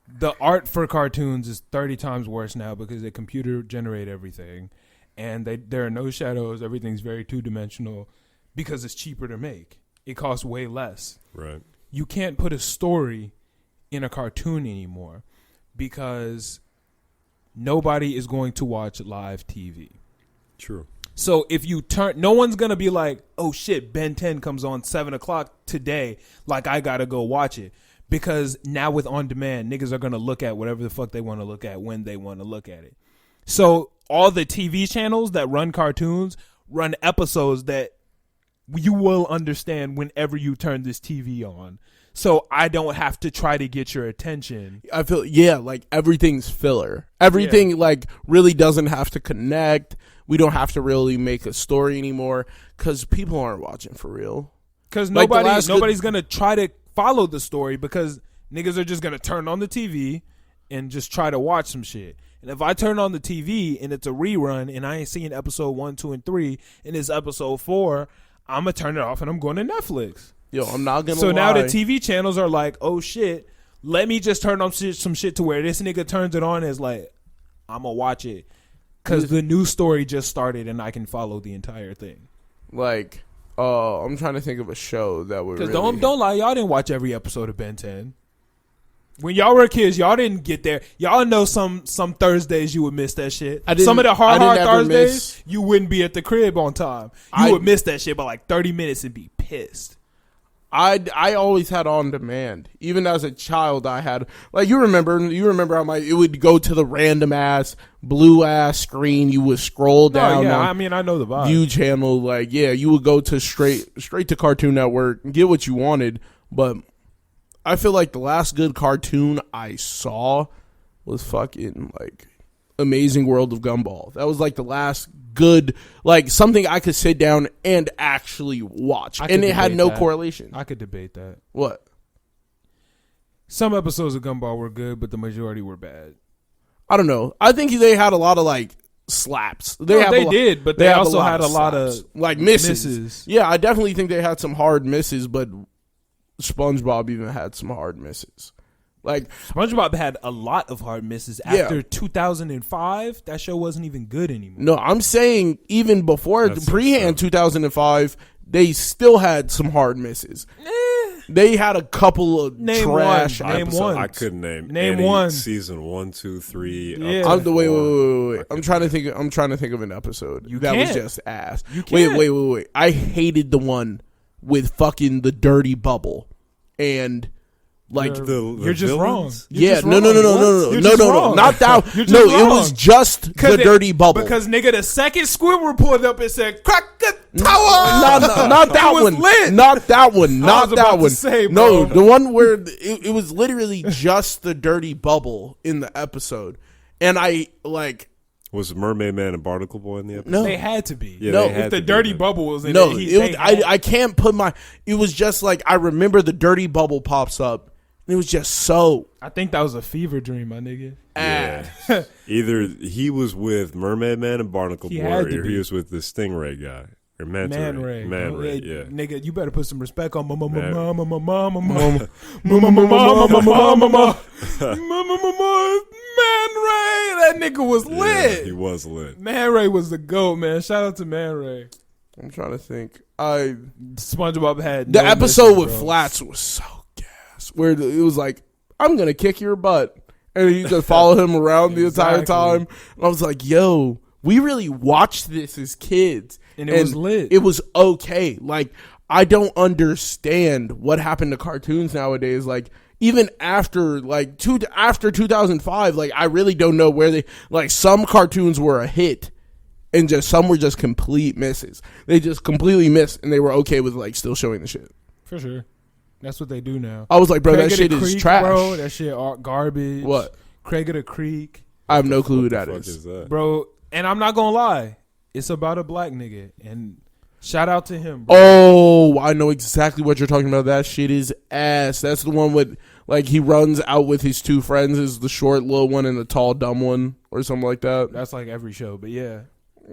[SPEAKER 1] the art for cartoons is 30 times worse now because they computer generate everything, and there are no shadows. Everything's very two-dimensional because it's cheaper to make. It costs way less.
[SPEAKER 3] Right.
[SPEAKER 1] You can't put a story in a cartoon anymore because nobody is going to watch live TV.
[SPEAKER 3] True.
[SPEAKER 1] So if you no one's going to be like, oh shit, Ben 10 comes on 7 o'clock today. Like, I got to go watch it. Because now with on demand, niggas are going to look at whatever the fuck they want to look at when they want to look at it. So all the TV channels that run cartoons run episodes that you will understand whenever you turn this TV on. So I don't have to try to get your attention.
[SPEAKER 2] I feel, like everything's filler. Everything like really doesn't have to connect. We don't have to really make a story anymore because people aren't watching for real.
[SPEAKER 1] Because nobody's going to try to follow the story because niggas are just going to turn on the TV and just try to watch some shit. And if I turn on the TV and it's a rerun and I ain't seeing episode 1, 2, and 3 and it's episode 4, I'm going to turn it off and I'm going to Netflix.
[SPEAKER 2] Yo, I'm not going to
[SPEAKER 1] So
[SPEAKER 2] lie.
[SPEAKER 1] now the TV channels are like, oh shit, let me just turn on some shit to where this nigga turns it on and is like, I'm going to watch it. Because the new story just started and I can follow the entire thing.
[SPEAKER 2] Like, I'm trying to think of a show that would really...
[SPEAKER 1] Because don't lie, y'all didn't watch every episode of Ben 10. When y'all were kids, y'all didn't get there. Y'all know some Thursdays you would miss that shit. Some of the hard Thursdays, you wouldn't be at the crib on time. You would miss that shit by like 30 minutes and be pissed.
[SPEAKER 2] I always had on demand. Even as a child, I had, like, you remember how it would go to the random ass blue ass screen. You would scroll down.
[SPEAKER 1] Yeah, I mean, I know the vibe.
[SPEAKER 2] View channel, like, yeah, you would go to straight to Cartoon Network and get what you wanted. But I feel like the last good cartoon I saw was fucking like Amazing World of Gumball. That was like the last good, like something I could sit down and actually watch, and it had no correlation.
[SPEAKER 1] I could debate that.
[SPEAKER 2] What?
[SPEAKER 1] Some episodes of Gumball were good, but the majority were bad.
[SPEAKER 2] I don't know. I think they had a lot of like slaps.
[SPEAKER 1] They did, but they also had a lot of
[SPEAKER 2] like misses. Yeah, I definitely think they had some hard misses, but SpongeBob even had some hard misses. Like
[SPEAKER 1] SpongeBob had a lot of hard misses after 2005. That show wasn't even good anymore.
[SPEAKER 2] No, I'm saying even before prehand 2005, they still had some hard misses. They had a couple of trash
[SPEAKER 1] Name
[SPEAKER 2] episodes.
[SPEAKER 1] one.
[SPEAKER 3] I couldn't name
[SPEAKER 1] Name
[SPEAKER 3] any
[SPEAKER 1] one.
[SPEAKER 3] season 1, 2, 3.
[SPEAKER 1] Yeah.
[SPEAKER 3] Up to
[SPEAKER 2] Wait.
[SPEAKER 3] 4.
[SPEAKER 2] I'm trying to think of an episode
[SPEAKER 1] You
[SPEAKER 2] that was
[SPEAKER 1] can't.
[SPEAKER 2] just ass.
[SPEAKER 1] You can't.
[SPEAKER 2] Wait. I hated the one with fucking the dirty bubble and. Like
[SPEAKER 1] You're just wrong.
[SPEAKER 2] Yeah,
[SPEAKER 1] no,
[SPEAKER 2] no, not that.
[SPEAKER 1] You're just
[SPEAKER 2] No,
[SPEAKER 1] wrong.
[SPEAKER 2] it was just the dirty bubble.
[SPEAKER 1] Because nigga, the second Squidward pulled up and said Krakatoa.
[SPEAKER 2] Not that
[SPEAKER 1] was
[SPEAKER 2] one.
[SPEAKER 1] lit.
[SPEAKER 2] Not that one.
[SPEAKER 1] I
[SPEAKER 2] Not
[SPEAKER 1] was about
[SPEAKER 2] that
[SPEAKER 1] to
[SPEAKER 2] one.
[SPEAKER 1] say,
[SPEAKER 2] no,
[SPEAKER 1] bro.
[SPEAKER 2] the one where it was literally just the dirty bubble in the episode, and I like.
[SPEAKER 3] Was Mermaid Man and Barnacle Boy in the episode?
[SPEAKER 2] No,
[SPEAKER 1] They had to be.
[SPEAKER 3] Yeah,
[SPEAKER 2] No,
[SPEAKER 3] they had
[SPEAKER 1] If the
[SPEAKER 3] to be
[SPEAKER 1] dirty
[SPEAKER 3] there.
[SPEAKER 1] bubble was in
[SPEAKER 2] no.
[SPEAKER 1] it,
[SPEAKER 2] I can't put my. It was just like I remember the dirty bubble pops up. And it was just so.
[SPEAKER 1] I think that was a fever dream, my nigga.
[SPEAKER 3] Yeah. Either he was with Mermaid Man and Barnacle
[SPEAKER 1] He
[SPEAKER 3] Boy,
[SPEAKER 1] had to
[SPEAKER 3] or
[SPEAKER 1] be.
[SPEAKER 3] he was with the Stingray guy. Or Manta Ray. Man Ray, yeah.
[SPEAKER 1] Nigga, you better put some respect on mama.
[SPEAKER 3] Man.
[SPEAKER 1] Man Ray, that nigga was
[SPEAKER 3] Yeah,
[SPEAKER 1] lit.
[SPEAKER 3] he was lit.
[SPEAKER 1] Man Ray was the GOAT, man. Shout out to Man Ray.
[SPEAKER 2] I'm trying to think.
[SPEAKER 1] SpongeBob had
[SPEAKER 2] The
[SPEAKER 1] no
[SPEAKER 2] episode
[SPEAKER 1] mission,
[SPEAKER 2] with
[SPEAKER 1] bro.
[SPEAKER 2] Flats was so gas. Where it was like, I'm gonna kick your butt, and you just follow him around the entire
[SPEAKER 1] Exactly.
[SPEAKER 2] time. And I was like, yo, we really watched this as kids,
[SPEAKER 1] And it was lit.
[SPEAKER 2] It was okay. Like, I don't understand what happened to cartoons nowadays. Like, even after after 2005, like I really don't know where they like some cartoons were a hit. And just some were just complete misses. They just completely missed, and they were okay with like still showing the shit.
[SPEAKER 1] For sure. That's what they do now.
[SPEAKER 2] I was like, bro,
[SPEAKER 1] Craig
[SPEAKER 2] that
[SPEAKER 1] of the
[SPEAKER 2] shit is
[SPEAKER 1] Creek,
[SPEAKER 2] trash.
[SPEAKER 1] bro. That shit garbage.
[SPEAKER 2] What?
[SPEAKER 1] Craig of the Creek,
[SPEAKER 2] I have no clue who
[SPEAKER 3] What the
[SPEAKER 2] that
[SPEAKER 3] fuck
[SPEAKER 2] is.
[SPEAKER 3] that?
[SPEAKER 1] bro. And I'm not gonna lie, it's about a black nigga, and shout out to him, bro.
[SPEAKER 2] Oh, I know exactly what you're talking about. That shit is ass. That's the one with like he runs out with his two friends. Is the short little one and the tall dumb one, or something like that.
[SPEAKER 1] That's like every show, but yeah,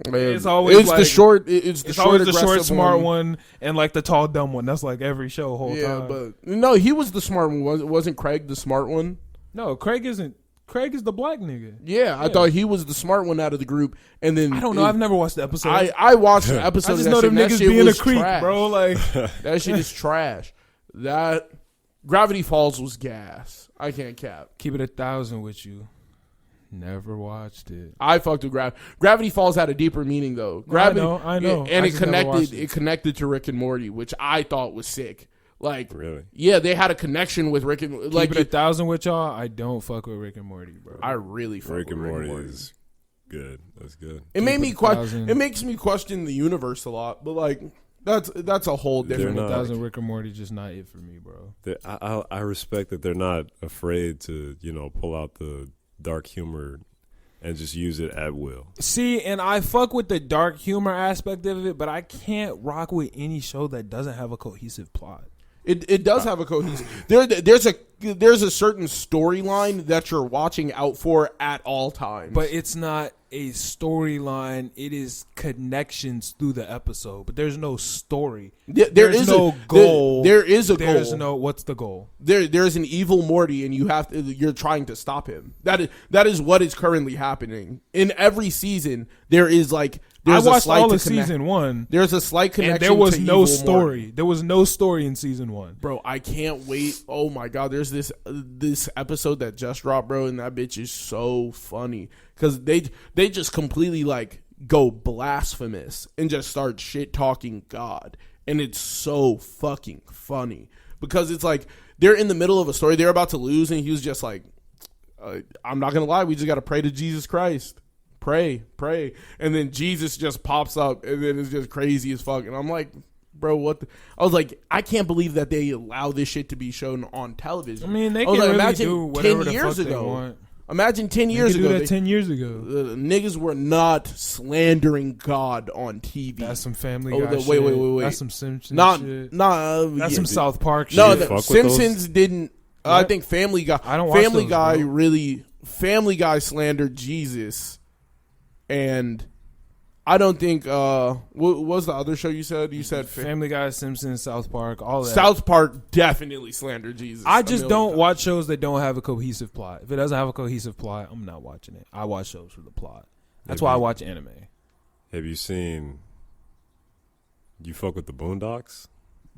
[SPEAKER 2] It's
[SPEAKER 1] always
[SPEAKER 2] the
[SPEAKER 1] like-
[SPEAKER 2] short. It's the
[SPEAKER 1] it's
[SPEAKER 2] short,
[SPEAKER 1] always the short
[SPEAKER 2] aggressive
[SPEAKER 1] smart one and like the tall dumb one. That's like every show whole
[SPEAKER 2] Yeah,
[SPEAKER 1] time.
[SPEAKER 2] but no, he was the smart one. Wasn't Craig the smart one?
[SPEAKER 1] No, Craig isn't. Craig is the black nigga.
[SPEAKER 2] Yeah, I thought he was the smart one out of the group. And then
[SPEAKER 1] I don't know. I've never watched the episode.
[SPEAKER 2] I watched the episode.
[SPEAKER 1] I just
[SPEAKER 2] of
[SPEAKER 1] know
[SPEAKER 2] that
[SPEAKER 1] them
[SPEAKER 2] shit, and that
[SPEAKER 1] niggas
[SPEAKER 2] shit
[SPEAKER 1] be in a
[SPEAKER 2] was
[SPEAKER 1] creek,
[SPEAKER 2] trash.
[SPEAKER 1] bro. Like
[SPEAKER 2] That shit is trash. That Gravity Falls was gas. I can't cap.
[SPEAKER 1] keep it 1,000 with you. Never watched it.
[SPEAKER 2] I fucked with Gravity Falls had a deeper meaning though. Gravity,
[SPEAKER 1] I know.
[SPEAKER 2] and
[SPEAKER 1] I
[SPEAKER 2] it
[SPEAKER 1] just never watched
[SPEAKER 2] connected. It connected to Rick and Morty, which I thought was sick. Like,
[SPEAKER 3] Really?
[SPEAKER 2] yeah, they had a connection with Rick and like.
[SPEAKER 1] Keep it 1,000 with y'all. I don't fuck with Rick and Morty, bro.
[SPEAKER 2] I really fuck
[SPEAKER 3] Rick
[SPEAKER 2] with
[SPEAKER 3] and Morty is good. That's good.
[SPEAKER 2] It made me
[SPEAKER 1] it
[SPEAKER 2] question.
[SPEAKER 1] 1,000.
[SPEAKER 2] It makes me question the universe a lot, but like that's a whole
[SPEAKER 3] They're
[SPEAKER 2] different.
[SPEAKER 3] not.
[SPEAKER 1] 1,000 Rick and Morty just not it for me, bro.
[SPEAKER 3] I respect that they're not afraid to, pull out the dark humor and just use it at will.
[SPEAKER 1] See, and I fuck with the dark humor aspect of it, but I can't rock with any show that doesn't have a cohesive plot.
[SPEAKER 2] It does have a cohesive. There's a certain storyline that you're watching out for at all times.
[SPEAKER 1] But it's not a storyline. It is connections through the episode. But there's no story. There's no goal.
[SPEAKER 2] There is a goal.
[SPEAKER 1] There's no. What's the goal?
[SPEAKER 2] There's an evil Morty, and you're trying to stop him. That is what is currently happening in every season. There is like
[SPEAKER 1] I
[SPEAKER 2] there's a
[SPEAKER 1] watched
[SPEAKER 2] slight
[SPEAKER 1] all
[SPEAKER 2] to
[SPEAKER 1] of season 1,
[SPEAKER 2] There's a slight connection,
[SPEAKER 1] and there was
[SPEAKER 2] to
[SPEAKER 1] no
[SPEAKER 2] evil
[SPEAKER 1] story.
[SPEAKER 2] Morty.
[SPEAKER 1] There was no story in season 1.
[SPEAKER 2] Bro, I can't wait. Oh my god, there's this episode that just dropped, bro, and that bitch is so funny because they just completely like go blasphemous and just start shit talking God, and it's so fucking funny because it's like they're in the middle of a story, they're about to lose, and he was just like, I'm not gonna lie, we just gotta pray to Jesus Christ. Pray, and then Jesus just pops up, and then it's just crazy as fuck. And I'm like, bro, what? I was like, I can't believe that they allow this shit to be shown on television.
[SPEAKER 1] I mean, they
[SPEAKER 2] I was
[SPEAKER 1] can
[SPEAKER 2] like,
[SPEAKER 1] really
[SPEAKER 2] imagine
[SPEAKER 1] do whatever
[SPEAKER 2] 10
[SPEAKER 1] the
[SPEAKER 2] years
[SPEAKER 1] fuck
[SPEAKER 2] ago.
[SPEAKER 1] they want.
[SPEAKER 2] Imagine 10
[SPEAKER 1] They
[SPEAKER 2] years
[SPEAKER 1] could do
[SPEAKER 2] ago.
[SPEAKER 1] that 10 years ago.
[SPEAKER 2] Niggas were not slandering God on TV.
[SPEAKER 1] That's some Family
[SPEAKER 2] Oh,
[SPEAKER 1] Guy
[SPEAKER 2] wait,
[SPEAKER 1] shit.
[SPEAKER 2] wait.
[SPEAKER 1] That's some Simpsons
[SPEAKER 2] not,
[SPEAKER 1] shit.
[SPEAKER 2] That's
[SPEAKER 1] That's some South Park shit.
[SPEAKER 2] No,
[SPEAKER 3] you
[SPEAKER 2] the
[SPEAKER 3] fuck with
[SPEAKER 2] Simpsons didn't. I
[SPEAKER 1] What?
[SPEAKER 2] think Family Guy.
[SPEAKER 1] I don't watch
[SPEAKER 2] Family
[SPEAKER 1] those,
[SPEAKER 2] Guy
[SPEAKER 1] bro.
[SPEAKER 2] really. Family Guy slandered Jesus, and I don't think. What was the other show you said? You said
[SPEAKER 1] Family Guy, Simpsons, South Park, all that.
[SPEAKER 2] South Park definitely slandered Jesus.
[SPEAKER 1] I
[SPEAKER 2] a
[SPEAKER 1] just
[SPEAKER 2] million
[SPEAKER 1] don't
[SPEAKER 2] times.
[SPEAKER 1] watch shows that don't have a cohesive plot. If it doesn't have a cohesive plot, I'm not watching it. I watch shows for the plot. That's why I watch anime.
[SPEAKER 3] Have you seen? You fuck with the Boondocks?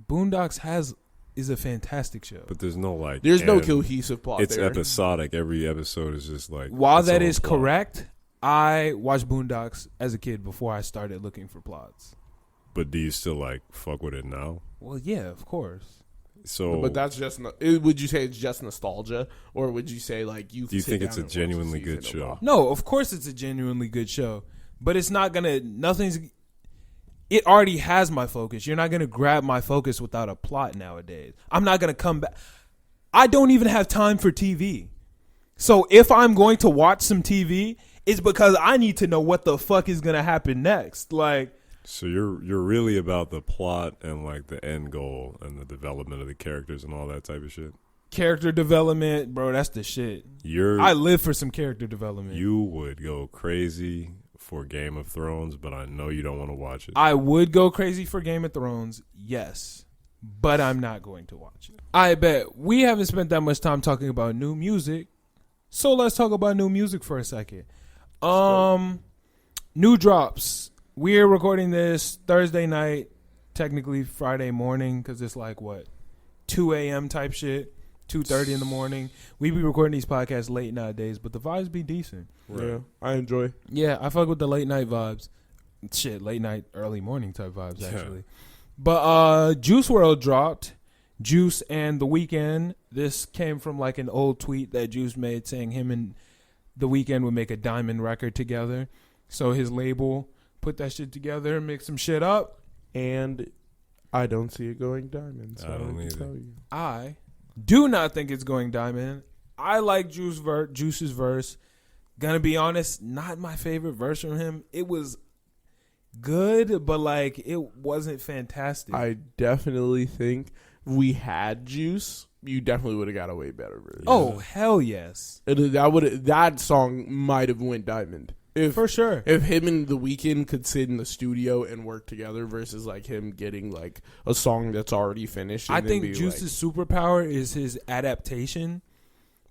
[SPEAKER 1] Boondocks has is a fantastic show.
[SPEAKER 3] But there's no like.
[SPEAKER 2] There's no
[SPEAKER 3] end.
[SPEAKER 2] cohesive plot.
[SPEAKER 3] It's
[SPEAKER 2] there.
[SPEAKER 3] episodic. Every episode is just like.
[SPEAKER 1] While
[SPEAKER 3] its
[SPEAKER 1] that
[SPEAKER 3] own
[SPEAKER 1] is
[SPEAKER 3] plot.
[SPEAKER 1] correct, I watched Boondocks as a kid before I started looking for plots.
[SPEAKER 3] But do you still like fuck with it now?
[SPEAKER 1] Well, yeah, of course.
[SPEAKER 3] So,
[SPEAKER 2] but that's just. Would you say it's just nostalgia, or would you say like you?
[SPEAKER 3] Do you think it's a genuinely good show?
[SPEAKER 1] No, of course it's a genuinely good show, but it's not gonna. Nothing's. It already has my focus. You're not gonna grab my focus without a plot nowadays. I'm not gonna come back. I don't even have time for TV. So if I'm going to watch some TV, it's because I need to know what the fuck is gonna happen next. Like.
[SPEAKER 3] So you're really about the plot and like the end goal and the development of the characters and all that type of shit.
[SPEAKER 1] Character development, bro, that's the shit. I live for some character development.
[SPEAKER 3] You would go crazy for Game of Thrones, but I know you don't want to watch it.
[SPEAKER 1] I would go crazy for Game of Thrones, yes, but I'm not going to watch it. I bet we haven't spent that much time talking about new music, so let's talk about new music for a second. New drops. We're recording this Thursday night, technically Friday morning, because it's like, 2 a.m. type shit, 2:30 in the morning. We be recording these podcasts late nowadays, but the vibes be decent.
[SPEAKER 3] Right.
[SPEAKER 2] Yeah, I enjoy.
[SPEAKER 1] Yeah, I fuck with the late night vibes. Shit, late night, early morning type vibes, actually. But Juice WRLD dropped. Juice and The Weeknd. This came from like an old tweet that Juice made saying him and The Weeknd would make a diamond record together. So his label put that shit together, mix some shit up,
[SPEAKER 2] and I don't see it going diamond. So
[SPEAKER 3] I don't either.
[SPEAKER 2] tell you.
[SPEAKER 1] I do not think it's going diamond. I like Juice's verse. Gonna be honest, not my favorite verse from him. It was good, but like it wasn't fantastic.
[SPEAKER 2] I definitely think if we had Juice, you definitely would have got a way better version.
[SPEAKER 1] Oh hell yes!
[SPEAKER 2] That song might have went diamond.
[SPEAKER 1] For sure.
[SPEAKER 2] If him and The Weeknd could sit in the studio and work together versus like him getting like a song that's already finished.
[SPEAKER 1] I think Juice's superpower is his adaptation,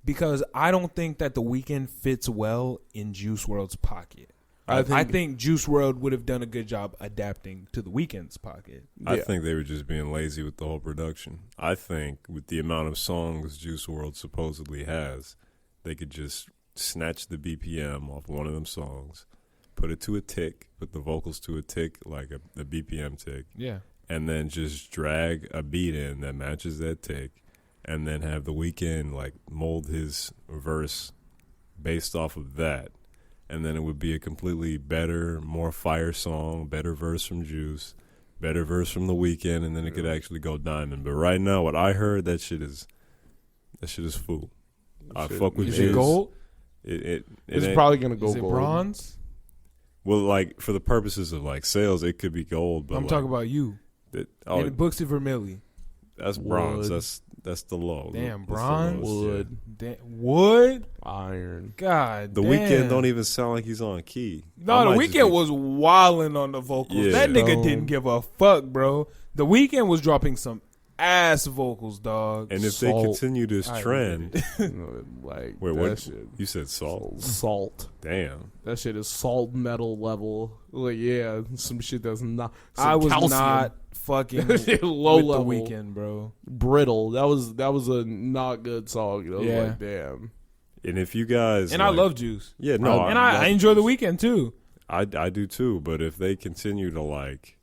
[SPEAKER 1] because I don't think that The Weeknd fits well in Juice WRLD's pocket. I think Juice WRLD would have done a good job adapting to The Weeknd's pocket.
[SPEAKER 3] I think they were just being lazy with the whole production. I think with the amount of songs Juice WRLD supposedly has, they could just snatch the BPM off one of them songs, put it to a tick, put the vocals to a tick, like a BPM tick.
[SPEAKER 1] Yeah.
[SPEAKER 3] And then just drag a beat in that matches that tick, and then have The Weeknd like mold his verse based off of that. And then it would be a completely better, more fire song, better verse from Juice, better verse from The Weeknd, and then it could actually go diamond. But right now, what I heard, that shit is fool. I fuck with
[SPEAKER 1] Is
[SPEAKER 3] Juice.
[SPEAKER 1] it gold?
[SPEAKER 2] It's probably gonna go
[SPEAKER 1] Is it
[SPEAKER 2] gold.
[SPEAKER 1] bronze?
[SPEAKER 3] Well, like for the purposes of like sales, it could be gold. But
[SPEAKER 1] I'm
[SPEAKER 3] like,
[SPEAKER 1] talking about you.
[SPEAKER 3] Oh,
[SPEAKER 1] and Books of Vermilly.
[SPEAKER 3] that's bronze. That's the low.
[SPEAKER 1] Damn,
[SPEAKER 3] That's the
[SPEAKER 1] bronze?
[SPEAKER 3] lowest, yeah.
[SPEAKER 1] Wood?
[SPEAKER 2] Iron.
[SPEAKER 1] God
[SPEAKER 3] The
[SPEAKER 1] damn.
[SPEAKER 3] Weeknd don't even sound like he's on key.
[SPEAKER 1] No, The Weeknd was wilding on the vocals.
[SPEAKER 3] Yeah.
[SPEAKER 1] That nigga didn't give a fuck, bro. The Weeknd was dropping some ass vocals, dog.
[SPEAKER 3] And if they continue this trend,
[SPEAKER 2] Like,
[SPEAKER 3] wait,
[SPEAKER 2] that
[SPEAKER 3] what?
[SPEAKER 2] shit.
[SPEAKER 3] You said salt?
[SPEAKER 2] Salt.
[SPEAKER 3] Damn.
[SPEAKER 2] That shit is salt metal level. Like, yeah, some shit that's not.
[SPEAKER 1] I was
[SPEAKER 2] calcium.
[SPEAKER 1] not fucking
[SPEAKER 2] Low
[SPEAKER 1] with
[SPEAKER 2] level.
[SPEAKER 1] The Weeknd, bro.
[SPEAKER 2] Brittle. That was a not good song. I was
[SPEAKER 1] Yeah.
[SPEAKER 2] like, damn.
[SPEAKER 3] And if you guys
[SPEAKER 1] And I love Juice.
[SPEAKER 3] Yeah, no,
[SPEAKER 1] I enjoy The Weeknd too.
[SPEAKER 3] I do too. But if they continue to like,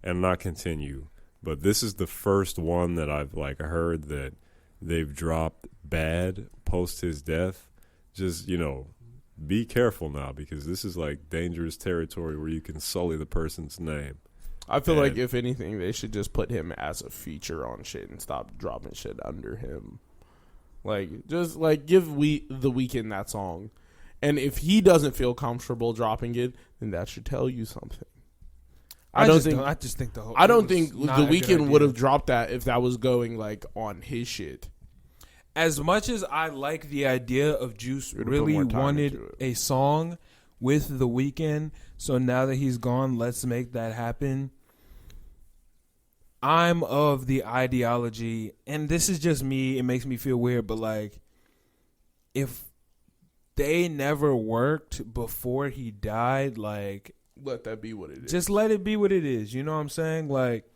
[SPEAKER 3] and not continue, but this is the first one that I've like heard that they've dropped bad post his death. Just, be careful now, because this is like dangerous territory where you can sully the person's name.
[SPEAKER 2] I feel like if anything, they should just put him as a feature on shit and stop dropping shit under him. Like, just like give The Weeknd that song, and if he doesn't feel comfortable dropping it, then that should tell you something. I don't think The Weeknd would have dropped that if that was going like on his shit.
[SPEAKER 1] As much as I like the idea of Juice really wanted a song with The Weeknd, so now that he's gone, let's make that happen. I'm of the ideology, and this is just me, it makes me feel weird, but like, if they never worked before he died, like,
[SPEAKER 2] let that be what it is.
[SPEAKER 1] Just let it be what it is. You know what I'm saying? Like,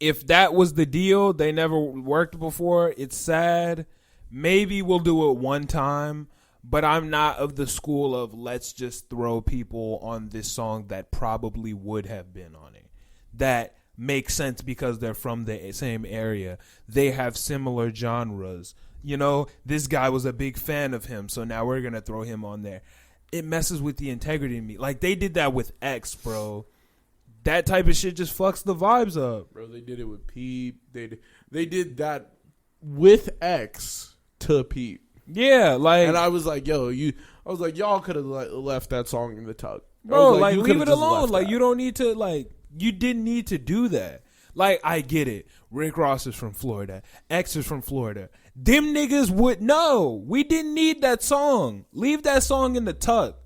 [SPEAKER 1] if that was the deal, they never worked before. It's sad. Maybe we'll do it one time, but I'm not of the school of let's just throw people on this song that probably would have been on it. That makes sense because they're from the same area. They have similar genres. You know, this guy was a big fan of him, so now we're going to throw him on there. It messes with the integrity of me. Like, they did that with X, bro. That type of shit just fucks the vibes up.
[SPEAKER 2] Bro, they did it with Peep. They did that with X to Peep.
[SPEAKER 1] Yeah, like,
[SPEAKER 2] and I was like, yo, y'all could have left that song in the tuck.
[SPEAKER 1] Bro, like leave it alone. Like, you don't need to, like, you didn't need to do that. Like, I get it. Rick Ross is from Florida. X is from Florida. Them niggas would know. We didn't need that song. Leave that song in the tuck.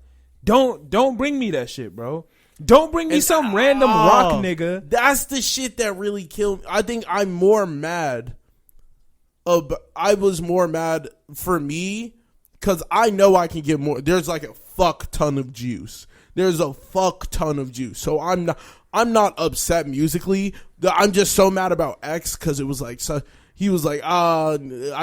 [SPEAKER 1] Don't bring me that shit, bro. Don't bring me some random rock nigga.
[SPEAKER 2] That's the shit that really killed me. I think I'm more mad. I was more mad for me because I know I can get more. There's like a fuck ton of juice. There's a fuck ton of juice. So I'm not upset musically. I'm just so mad about X because it was like, so he was like, I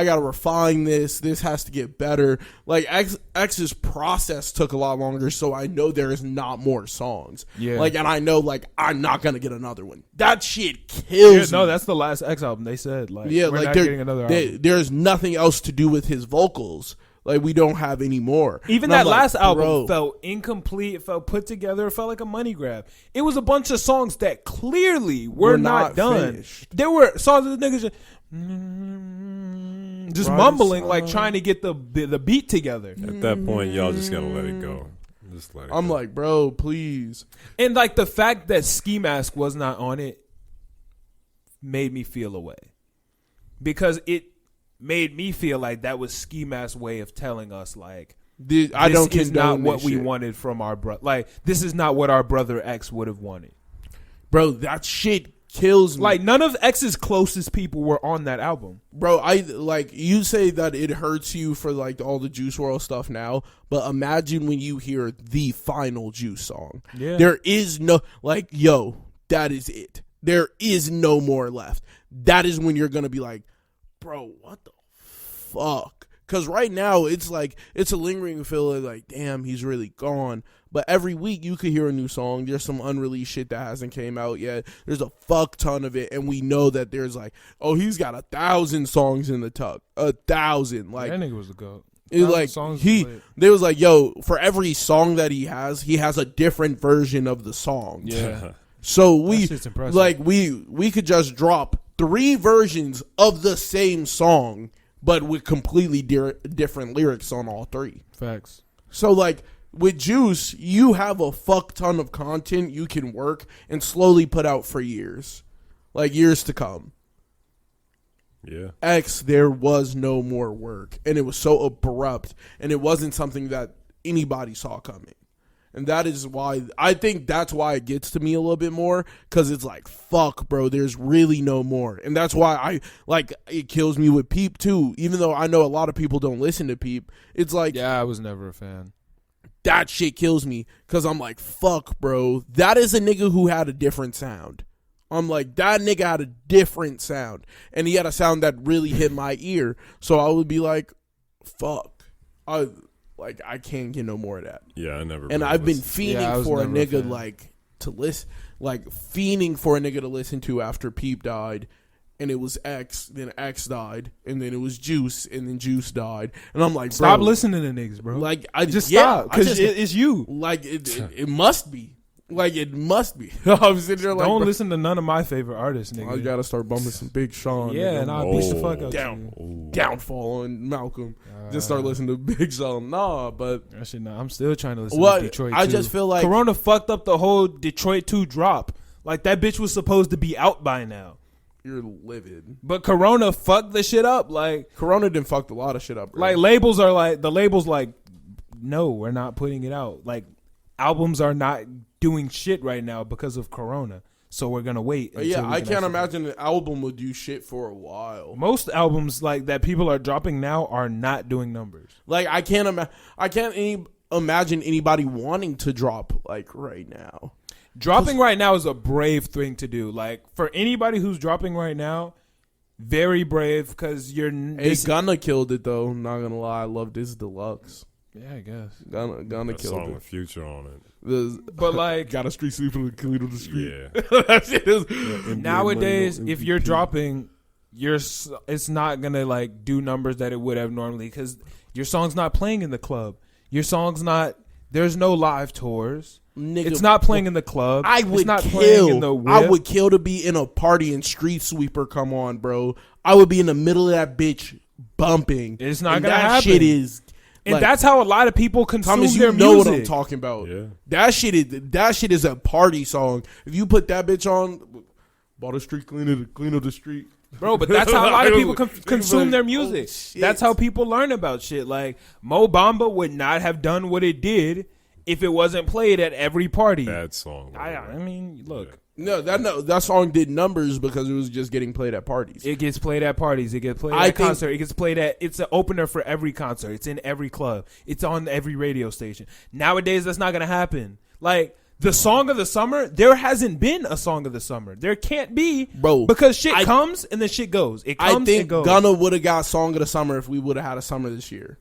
[SPEAKER 2] gotta refine this. This has to get better. Like X's process took a lot longer, so I know there is not more songs.
[SPEAKER 1] Yeah.
[SPEAKER 2] Like, and I know like I'm not gonna get another one. That shit kills me.
[SPEAKER 1] No, that's the last X album. They said like,
[SPEAKER 2] yeah,
[SPEAKER 1] we're
[SPEAKER 2] like
[SPEAKER 1] not getting another album.
[SPEAKER 2] There's nothing else to do with his vocals. Like, we don't have any more.
[SPEAKER 1] Even that last album felt incomplete. It felt put together. It felt like a money grab. It was a bunch of songs that clearly were not done. Finished. There were songs that the niggas just mumbling, like trying to get the beat together.
[SPEAKER 3] At that point, y'all just gotta let it go. Just let it
[SPEAKER 2] I'm
[SPEAKER 3] go.
[SPEAKER 2] like, bro, please.
[SPEAKER 1] And like the fact that Ski Mask was not on it made me feel away. Because it made me feel like that was Ski Mask's way of telling us, like, this is not what we wanted from our brother. Like, this is not what our brother X would have wanted.
[SPEAKER 2] Bro, that shit kills me.
[SPEAKER 1] Like, none of X's closest people were on that album.
[SPEAKER 2] Bro, you say that it hurts you for, like, all the Juice WRLD stuff now, but imagine when you hear the final Juice song.
[SPEAKER 1] Yeah.
[SPEAKER 2] There is no, like, yo, that is it. There is no more left. That is when you're going to be like, bro, what the fuck? Because right now, it's like, it's a lingering feeling like, damn, he's really gone. But every week, you could hear a new song. There's some unreleased shit that hasn't came out yet. There's a fuck ton of it. And we know that there's like, oh, he's got 1,000 songs in the tuck. 1,000. Like,
[SPEAKER 1] that nigga was a goat.
[SPEAKER 2] It like, they was like, yo, for every song that he has a different version of the song.
[SPEAKER 1] Yeah.
[SPEAKER 2] So we could just drop 3 versions of the same song, but with completely different lyrics on all 3.
[SPEAKER 1] Facts.
[SPEAKER 2] So like with Juice, you have a fuck ton of content you can work and slowly put out for years, like years to come.
[SPEAKER 3] Yeah.
[SPEAKER 2] X, there was no more work, and it was so abrupt, and it wasn't something that anybody saw coming. And that is why, I think that's why it gets to me a little bit more, because it's like, fuck, bro, there's really no more. And that's why it kills me with Peep, too. Even though I know a lot of people don't listen to Peep, it's like...
[SPEAKER 1] Yeah, I was never a fan.
[SPEAKER 2] That shit kills me, because I'm like, fuck, bro, that is a nigga who had a different sound. I'm like, that nigga had a different sound. And he had a sound that really hit my ear. So I would be like, fuck. I can't get no more of that.
[SPEAKER 3] Yeah, I never.
[SPEAKER 2] And I've been fiending for a nigga to listen, fiending for a nigga to listen to after Peep died, and it was X, then X died, and then it was Juice, and then Juice died, and I'm like,
[SPEAKER 1] stop listening to niggas, bro.
[SPEAKER 2] Like, I just
[SPEAKER 1] stop, because it's you.
[SPEAKER 2] Like it must be. Like, it must be. I'm sitting there like,
[SPEAKER 1] don't listen to none of my favorite artists, nigga.
[SPEAKER 2] I gotta start bumping some Big Sean.
[SPEAKER 1] Yeah,
[SPEAKER 2] nigga.
[SPEAKER 1] and I'll beat the fuck out
[SPEAKER 2] you. Downfall on Malcolm. Just start listening to Big Sean. Nah, but
[SPEAKER 1] actually, no, I'm still trying to listen to Detroit 2.
[SPEAKER 2] I just feel like
[SPEAKER 1] Corona fucked up the whole Detroit 2 drop. Like, that bitch was supposed to be out by now.
[SPEAKER 2] You're livid.
[SPEAKER 1] But Corona fucked the shit up. Like,
[SPEAKER 2] Corona done fucked a lot of shit up, bro.
[SPEAKER 1] Like, labels are like, no, we're not putting it out. Like, albums are not doing shit right now because of Corona, so we're gonna wait.
[SPEAKER 2] Yeah, I can't imagine an album would do shit for a while.
[SPEAKER 1] Most albums like that people are dropping now are not doing numbers.
[SPEAKER 2] Like, I can't imagine anybody wanting to drop like right now.
[SPEAKER 1] Dropping right now is a brave thing to do. Like, for anybody who's dropping right now, very brave, because you're...
[SPEAKER 2] Hey, Gunna killed it, though. I'm not going to lie. I love this deluxe.
[SPEAKER 1] Yeah, I guess.
[SPEAKER 2] Gunna
[SPEAKER 3] that
[SPEAKER 2] killed
[SPEAKER 3] song
[SPEAKER 2] it.
[SPEAKER 3] with Future on it.
[SPEAKER 1] But, like...
[SPEAKER 2] Got a street sweeper with clean on the street.
[SPEAKER 3] Yeah.
[SPEAKER 2] That shit is...
[SPEAKER 1] Nowadays, if you're dropping, it's not going to, like, do numbers that it would have normally, because your song's not playing in the club. Your song's not... There's no live tours.
[SPEAKER 2] Nigga,
[SPEAKER 1] it's not playing in the club.
[SPEAKER 2] I would
[SPEAKER 1] it's not
[SPEAKER 2] kill.
[SPEAKER 1] Playing in the whip.
[SPEAKER 2] I would kill to be in a party and Street Sweeper come on, bro. I would be in the middle of that bitch bumping.
[SPEAKER 1] It's not
[SPEAKER 2] and
[SPEAKER 1] gonna
[SPEAKER 2] that
[SPEAKER 1] happen.
[SPEAKER 2] Shit is,
[SPEAKER 1] and
[SPEAKER 2] like,
[SPEAKER 1] that's how a lot of people consume
[SPEAKER 2] Thomas,
[SPEAKER 1] their
[SPEAKER 2] you know
[SPEAKER 1] music.
[SPEAKER 2] what I'm talking about.
[SPEAKER 3] Yeah.
[SPEAKER 2] That shit is a party song. If you put that bitch on, bought a street cleaner the street.
[SPEAKER 1] Bro, but that's how a lot of people consume their music.
[SPEAKER 2] Oh,
[SPEAKER 1] that's how people learn about shit. Like, Mo Bamba would not have done what it did if it wasn't played at every party.
[SPEAKER 3] Bad song.
[SPEAKER 1] I mean, look.
[SPEAKER 2] No, that song did numbers because it was just getting played at parties.
[SPEAKER 1] It gets played at parties. It gets played at concert. It gets played at. It's an opener for every concert. It's in every club. It's on every radio station. Nowadays, that's not gonna happen. Like, the song of the summer, there hasn't been a song of the summer. There can't be,
[SPEAKER 2] bro,
[SPEAKER 1] because shit comes and then shit goes. It comes.
[SPEAKER 2] I think
[SPEAKER 1] and goes.
[SPEAKER 2] Gunna would have got song of the summer if we would have had a summer this year.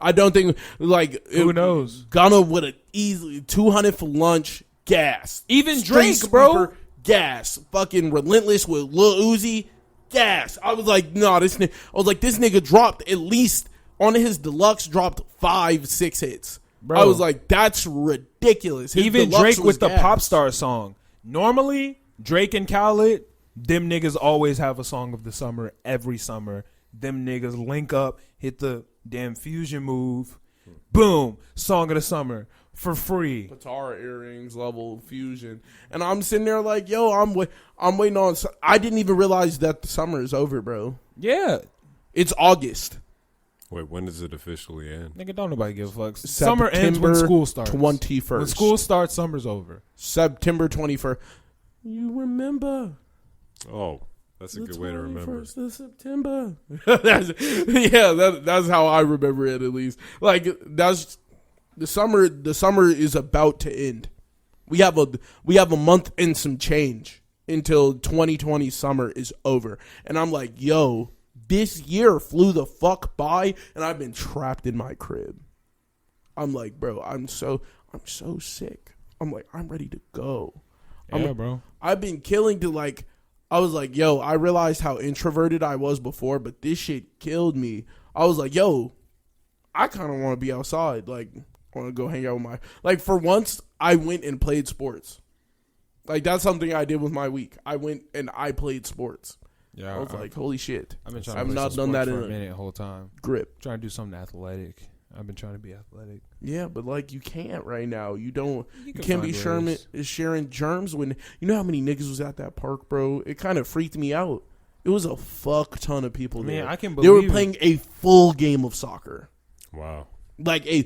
[SPEAKER 2] I don't think, like,
[SPEAKER 1] who knows?
[SPEAKER 2] Gunna would have easily 200 for lunch, gas.
[SPEAKER 1] Even
[SPEAKER 2] Street
[SPEAKER 1] Drake, bro,
[SPEAKER 2] Sweeper, gas. Fucking Relentless with Lil Uzi, gas. I was like, this nigga dropped at least on his deluxe dropped 5-6 hits. Bro. I was like, that's ridiculous. His
[SPEAKER 1] even
[SPEAKER 2] Drake
[SPEAKER 1] with the
[SPEAKER 2] gas.
[SPEAKER 1] Pop Star song. Normally, Drake and Khaled, them niggas always have a song of the summer every summer. Them niggas link up, hit the damn fusion move, boom, song of the summer for free.
[SPEAKER 2] Guitar earrings level fusion, and I'm sitting there like, yo, I'm waiting on. I didn't even realize that the summer is over, bro.
[SPEAKER 1] Yeah,
[SPEAKER 2] it's August.
[SPEAKER 3] Wait, when does it officially end?
[SPEAKER 1] Nigga, don't nobody give a fuck. Summer ends when school starts.
[SPEAKER 2] 21st.
[SPEAKER 1] When school starts, summer's over.
[SPEAKER 2] September 21st. You remember?
[SPEAKER 3] Oh. That's a good way to remember.
[SPEAKER 2] 21st of September. That's how I remember it, at least. Like, that's the summer. The summer is about to end. We have a month and some change until 2020 summer is over. And I'm like, yo, this year flew the fuck by, and I've been trapped in my crib. I'm like, bro, I'm so sick. I'm like, I'm ready to go.
[SPEAKER 1] Bro.
[SPEAKER 2] I've been killing to, like. I was like, yo, I realized how introverted I was before, but this shit killed me. I was like, yo, I kind of want to be outside. Like, I want to go hang out with my... Like, for once, I went and played sports. Like, that's something I did with my week. I went and I played sports.
[SPEAKER 1] Yeah,
[SPEAKER 2] I was like, holy shit.
[SPEAKER 1] I've been trying
[SPEAKER 2] I've
[SPEAKER 1] to
[SPEAKER 2] not done that
[SPEAKER 1] for
[SPEAKER 2] in
[SPEAKER 1] a minute, whole time.
[SPEAKER 2] Grip.
[SPEAKER 1] Trying to do something athletic. I've been trying to be athletic.
[SPEAKER 2] Yeah, but like you can't right now. You
[SPEAKER 1] can
[SPEAKER 2] can't be sharing germs when you know how many niggas was at that park, bro. It kind of freaked me out. It was a fuck ton of people there.
[SPEAKER 1] Man, I can
[SPEAKER 2] they
[SPEAKER 1] believe
[SPEAKER 2] were playing a full game of soccer.
[SPEAKER 3] Wow.
[SPEAKER 2] Like a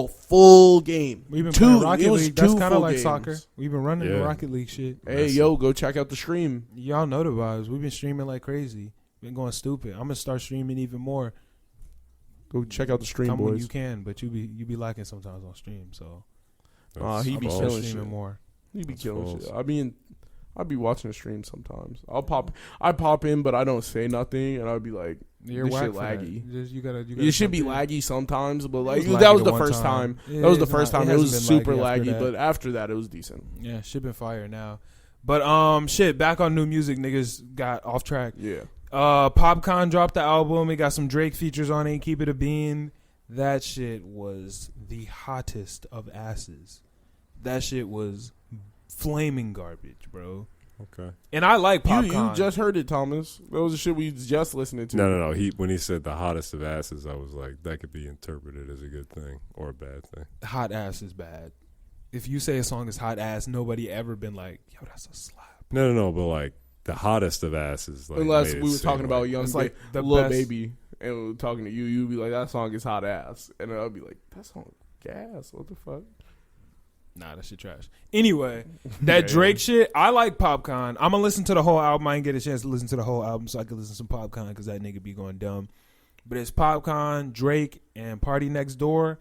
[SPEAKER 2] full game.
[SPEAKER 1] We've been playing Rocket
[SPEAKER 2] it was
[SPEAKER 1] League. That's
[SPEAKER 2] kind of
[SPEAKER 1] like
[SPEAKER 2] games.
[SPEAKER 1] soccer. We've been running the Rocket League shit.
[SPEAKER 2] Hey, yo, go check out the stream.
[SPEAKER 1] Y'all know the vibes. We've been streaming like crazy. Been going stupid. I'm gonna start streaming even more.
[SPEAKER 2] Go check out the stream,
[SPEAKER 1] Come
[SPEAKER 2] boys.
[SPEAKER 1] when you can, but you be lacking sometimes on stream. So
[SPEAKER 2] he be
[SPEAKER 1] I'm
[SPEAKER 2] killing
[SPEAKER 1] streaming
[SPEAKER 2] shit.
[SPEAKER 1] more.
[SPEAKER 2] He be killing shit. I'd be watching the stream sometimes. I pop in, but I don't say nothing, and I'd be like,
[SPEAKER 1] You're
[SPEAKER 2] this
[SPEAKER 1] whack
[SPEAKER 2] shit
[SPEAKER 1] for
[SPEAKER 2] laggy.
[SPEAKER 1] that. You gotta
[SPEAKER 2] It should be laggy sometimes, but like
[SPEAKER 1] was
[SPEAKER 2] that was
[SPEAKER 1] laggy
[SPEAKER 2] the
[SPEAKER 1] the
[SPEAKER 2] first
[SPEAKER 1] one
[SPEAKER 2] time.
[SPEAKER 1] time.
[SPEAKER 2] That was the
[SPEAKER 1] It's
[SPEAKER 2] first
[SPEAKER 1] not-
[SPEAKER 2] time.
[SPEAKER 1] it
[SPEAKER 2] It was
[SPEAKER 1] hasn't been
[SPEAKER 2] super
[SPEAKER 1] laggy after
[SPEAKER 2] laggy,
[SPEAKER 1] that.
[SPEAKER 2] but after that, it was decent.
[SPEAKER 1] Yeah, shit been fire now. But shit, back on new music, niggas got off track.
[SPEAKER 2] Yeah.
[SPEAKER 1] Popcorn dropped the album. It got some Drake features on it. Keep It a Bean. That shit was the hottest of asses. That shit was flaming garbage, bro.
[SPEAKER 3] Okay.
[SPEAKER 1] And I like Popcorn.
[SPEAKER 2] You just heard it, Thomas. That was the shit we was just listening to.
[SPEAKER 3] No. When he said the hottest of asses, I was like, that could be interpreted as a good thing or a bad thing.
[SPEAKER 1] Hot ass is bad. If you say a song is hot ass, nobody ever been like, yo, that's a slap.
[SPEAKER 3] No, but like the hottest of asses. Like,
[SPEAKER 2] Unless
[SPEAKER 3] made
[SPEAKER 2] we
[SPEAKER 3] it
[SPEAKER 2] were
[SPEAKER 3] seem
[SPEAKER 2] talking about young,
[SPEAKER 1] it's like the
[SPEAKER 2] little
[SPEAKER 1] best.
[SPEAKER 2] baby, and we were talking to you. You'd be like, that song is hot ass, and then I'd be like, that song gas. What the fuck?
[SPEAKER 1] Nah, that shit trash. Anyway, that Drake shit, I like Popcorn. I'm gonna listen to the whole album. I didn't get a chance to listen to the whole album, so I could listen to some Popcorn because that nigga be going dumb. But it's Popcorn, Drake, and Party Next Door,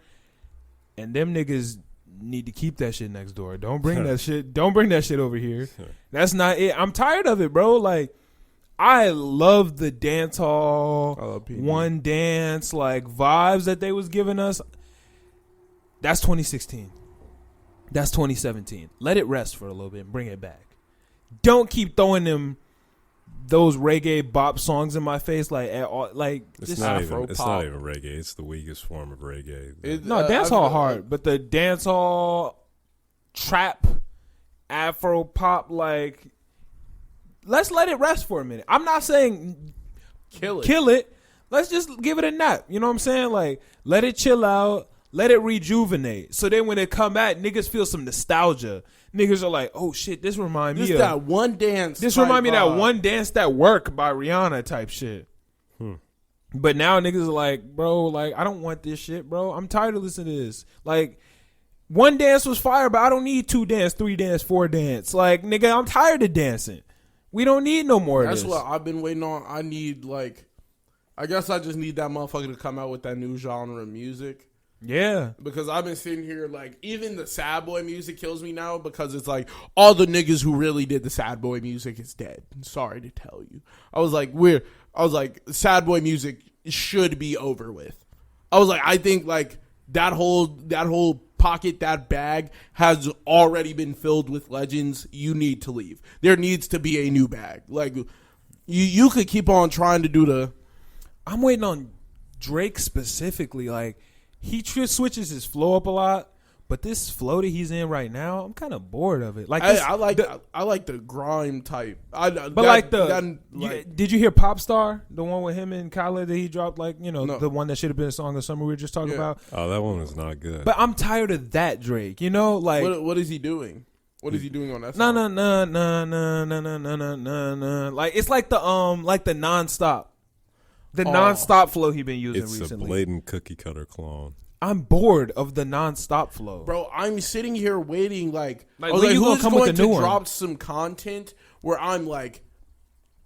[SPEAKER 1] and them niggas need to keep that shit next door. Don't bring that shit. Don't bring that shit over here. That's not it. I'm tired of it, bro. Like, I love the dance hall, one dance like vibes that they was giving us. That's 2016. That's 2017. Let it rest for a little bit and bring it back. Don't keep throwing those reggae bop songs in my face like
[SPEAKER 3] it's not even reggae. It's the weakest form of reggae.
[SPEAKER 1] Dance hall hard, but the dance hall trap Afro pop, like, let's let it rest for a minute. I'm not saying kill it. Let's just give it a nap. You know what I'm saying? Like, let it chill out. Let it rejuvenate. So then when it come back, niggas feel some nostalgia. Niggas are like, oh shit, this remind me of
[SPEAKER 2] that one dance.
[SPEAKER 1] This remind me of that one dance that work by Rihanna type shit. But now niggas are like, bro, like, I don't want this shit, bro. I'm tired of listening to this. Like, one dance was fire, but I don't need 2 dance, 3 dance, 4 dance. Like, nigga, I'm tired of dancing. We don't need no more of this.
[SPEAKER 2] That's what I've been waiting on. I need, like, I guess I just need that motherfucker to come out with that new genre of music.
[SPEAKER 1] Yeah.
[SPEAKER 2] Because I've been sitting here, like, even the sad boy music kills me now because it's like, all the niggas who really did the sad boy music is dead. Sorry to tell you. I was like, sad boy music should be over with. I was like, I think, like, that whole pocket, that bag has already been filled with legends. You need to leave. There needs to be a new bag. Like, you could keep on trying to do the...
[SPEAKER 1] I'm waiting on Drake specifically, like, he switches his flow up a lot, but this flow that he's in right now, I'm kind of bored of it. Like,
[SPEAKER 2] I like the grime type.
[SPEAKER 1] Did you hear Popstar, the one with him and Khaled that he dropped? Like, you know, the one that should have been a song of the summer we were just talking about.
[SPEAKER 3] Oh, that one is not good.
[SPEAKER 1] But I'm tired of that Drake. You know, like,
[SPEAKER 2] what is he doing? What is he doing on that song?
[SPEAKER 1] No. Like, it's like the nonstop. The nonstop flow he been using recently.
[SPEAKER 3] It's a blatant cookie cutter clone.
[SPEAKER 1] I'm bored of the nonstop flow.
[SPEAKER 2] Bro, I'm sitting here waiting like
[SPEAKER 1] who's
[SPEAKER 2] going to drop some content where I'm like,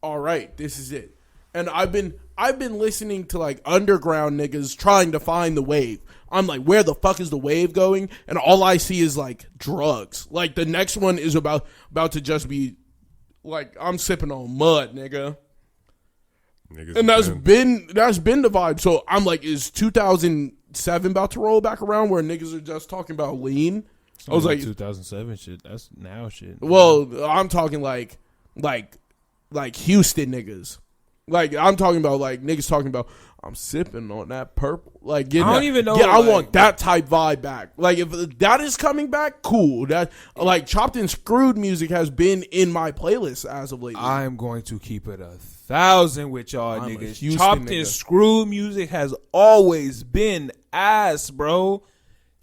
[SPEAKER 2] all right, this is it. And I've been listening to like underground niggas trying to find the wave. I'm like, where the fuck is the wave going? And all I see is like drugs. Like the next one is about to just be like, I'm sipping on mud, nigga. And that's been the vibe. So I'm like, is 2007 about to roll back around where niggas are just talking about lean?
[SPEAKER 1] I was like 2007 shit. That's now shit.
[SPEAKER 2] Well, I'm talking like Houston niggas. Like I'm talking about like niggas talking about I'm sipping on that purple. Like
[SPEAKER 1] I don't even know.
[SPEAKER 2] Yeah, I want that type vibe back. Like if that is coming back, cool. That like chopped and screwed music has been in my playlist as of lately.
[SPEAKER 1] I'm going to keep it 1,000 with y'all niggas. Chopped and screwed music has always been ass, bro.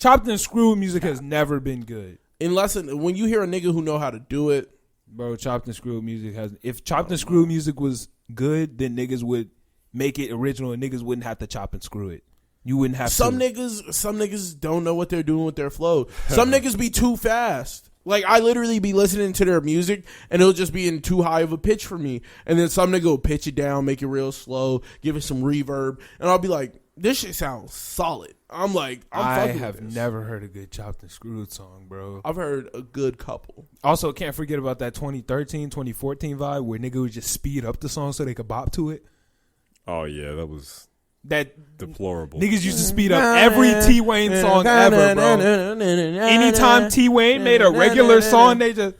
[SPEAKER 1] Chopped and screwed music has never been good.
[SPEAKER 2] Unless when you hear a nigga who know how to do it,
[SPEAKER 1] bro. Chopped and screwed music has. If chopped and screwed music was good, then niggas would make it original and niggas wouldn't have to chop and screw it. You wouldn't have
[SPEAKER 2] some niggas don't know what they're doing with their flow. Some niggas be too fast. Like I literally be listening to their music and it'll just be in too high of a pitch for me. And then some nigga will pitch it down, make it real slow, give it some reverb, and I'll be like, this shit sounds solid. I'm like,
[SPEAKER 1] I have never heard a good chopped and screwed song, bro.
[SPEAKER 2] I've heard a good couple.
[SPEAKER 1] Also, can't forget about that 2013, 2014 vibe where nigga would just speed up the song so they could bop to it.
[SPEAKER 3] Oh yeah, that was deplorable.
[SPEAKER 1] Niggas used to speed up every T Wayne song ever, bro. Anytime T Wayne made a regular song, they just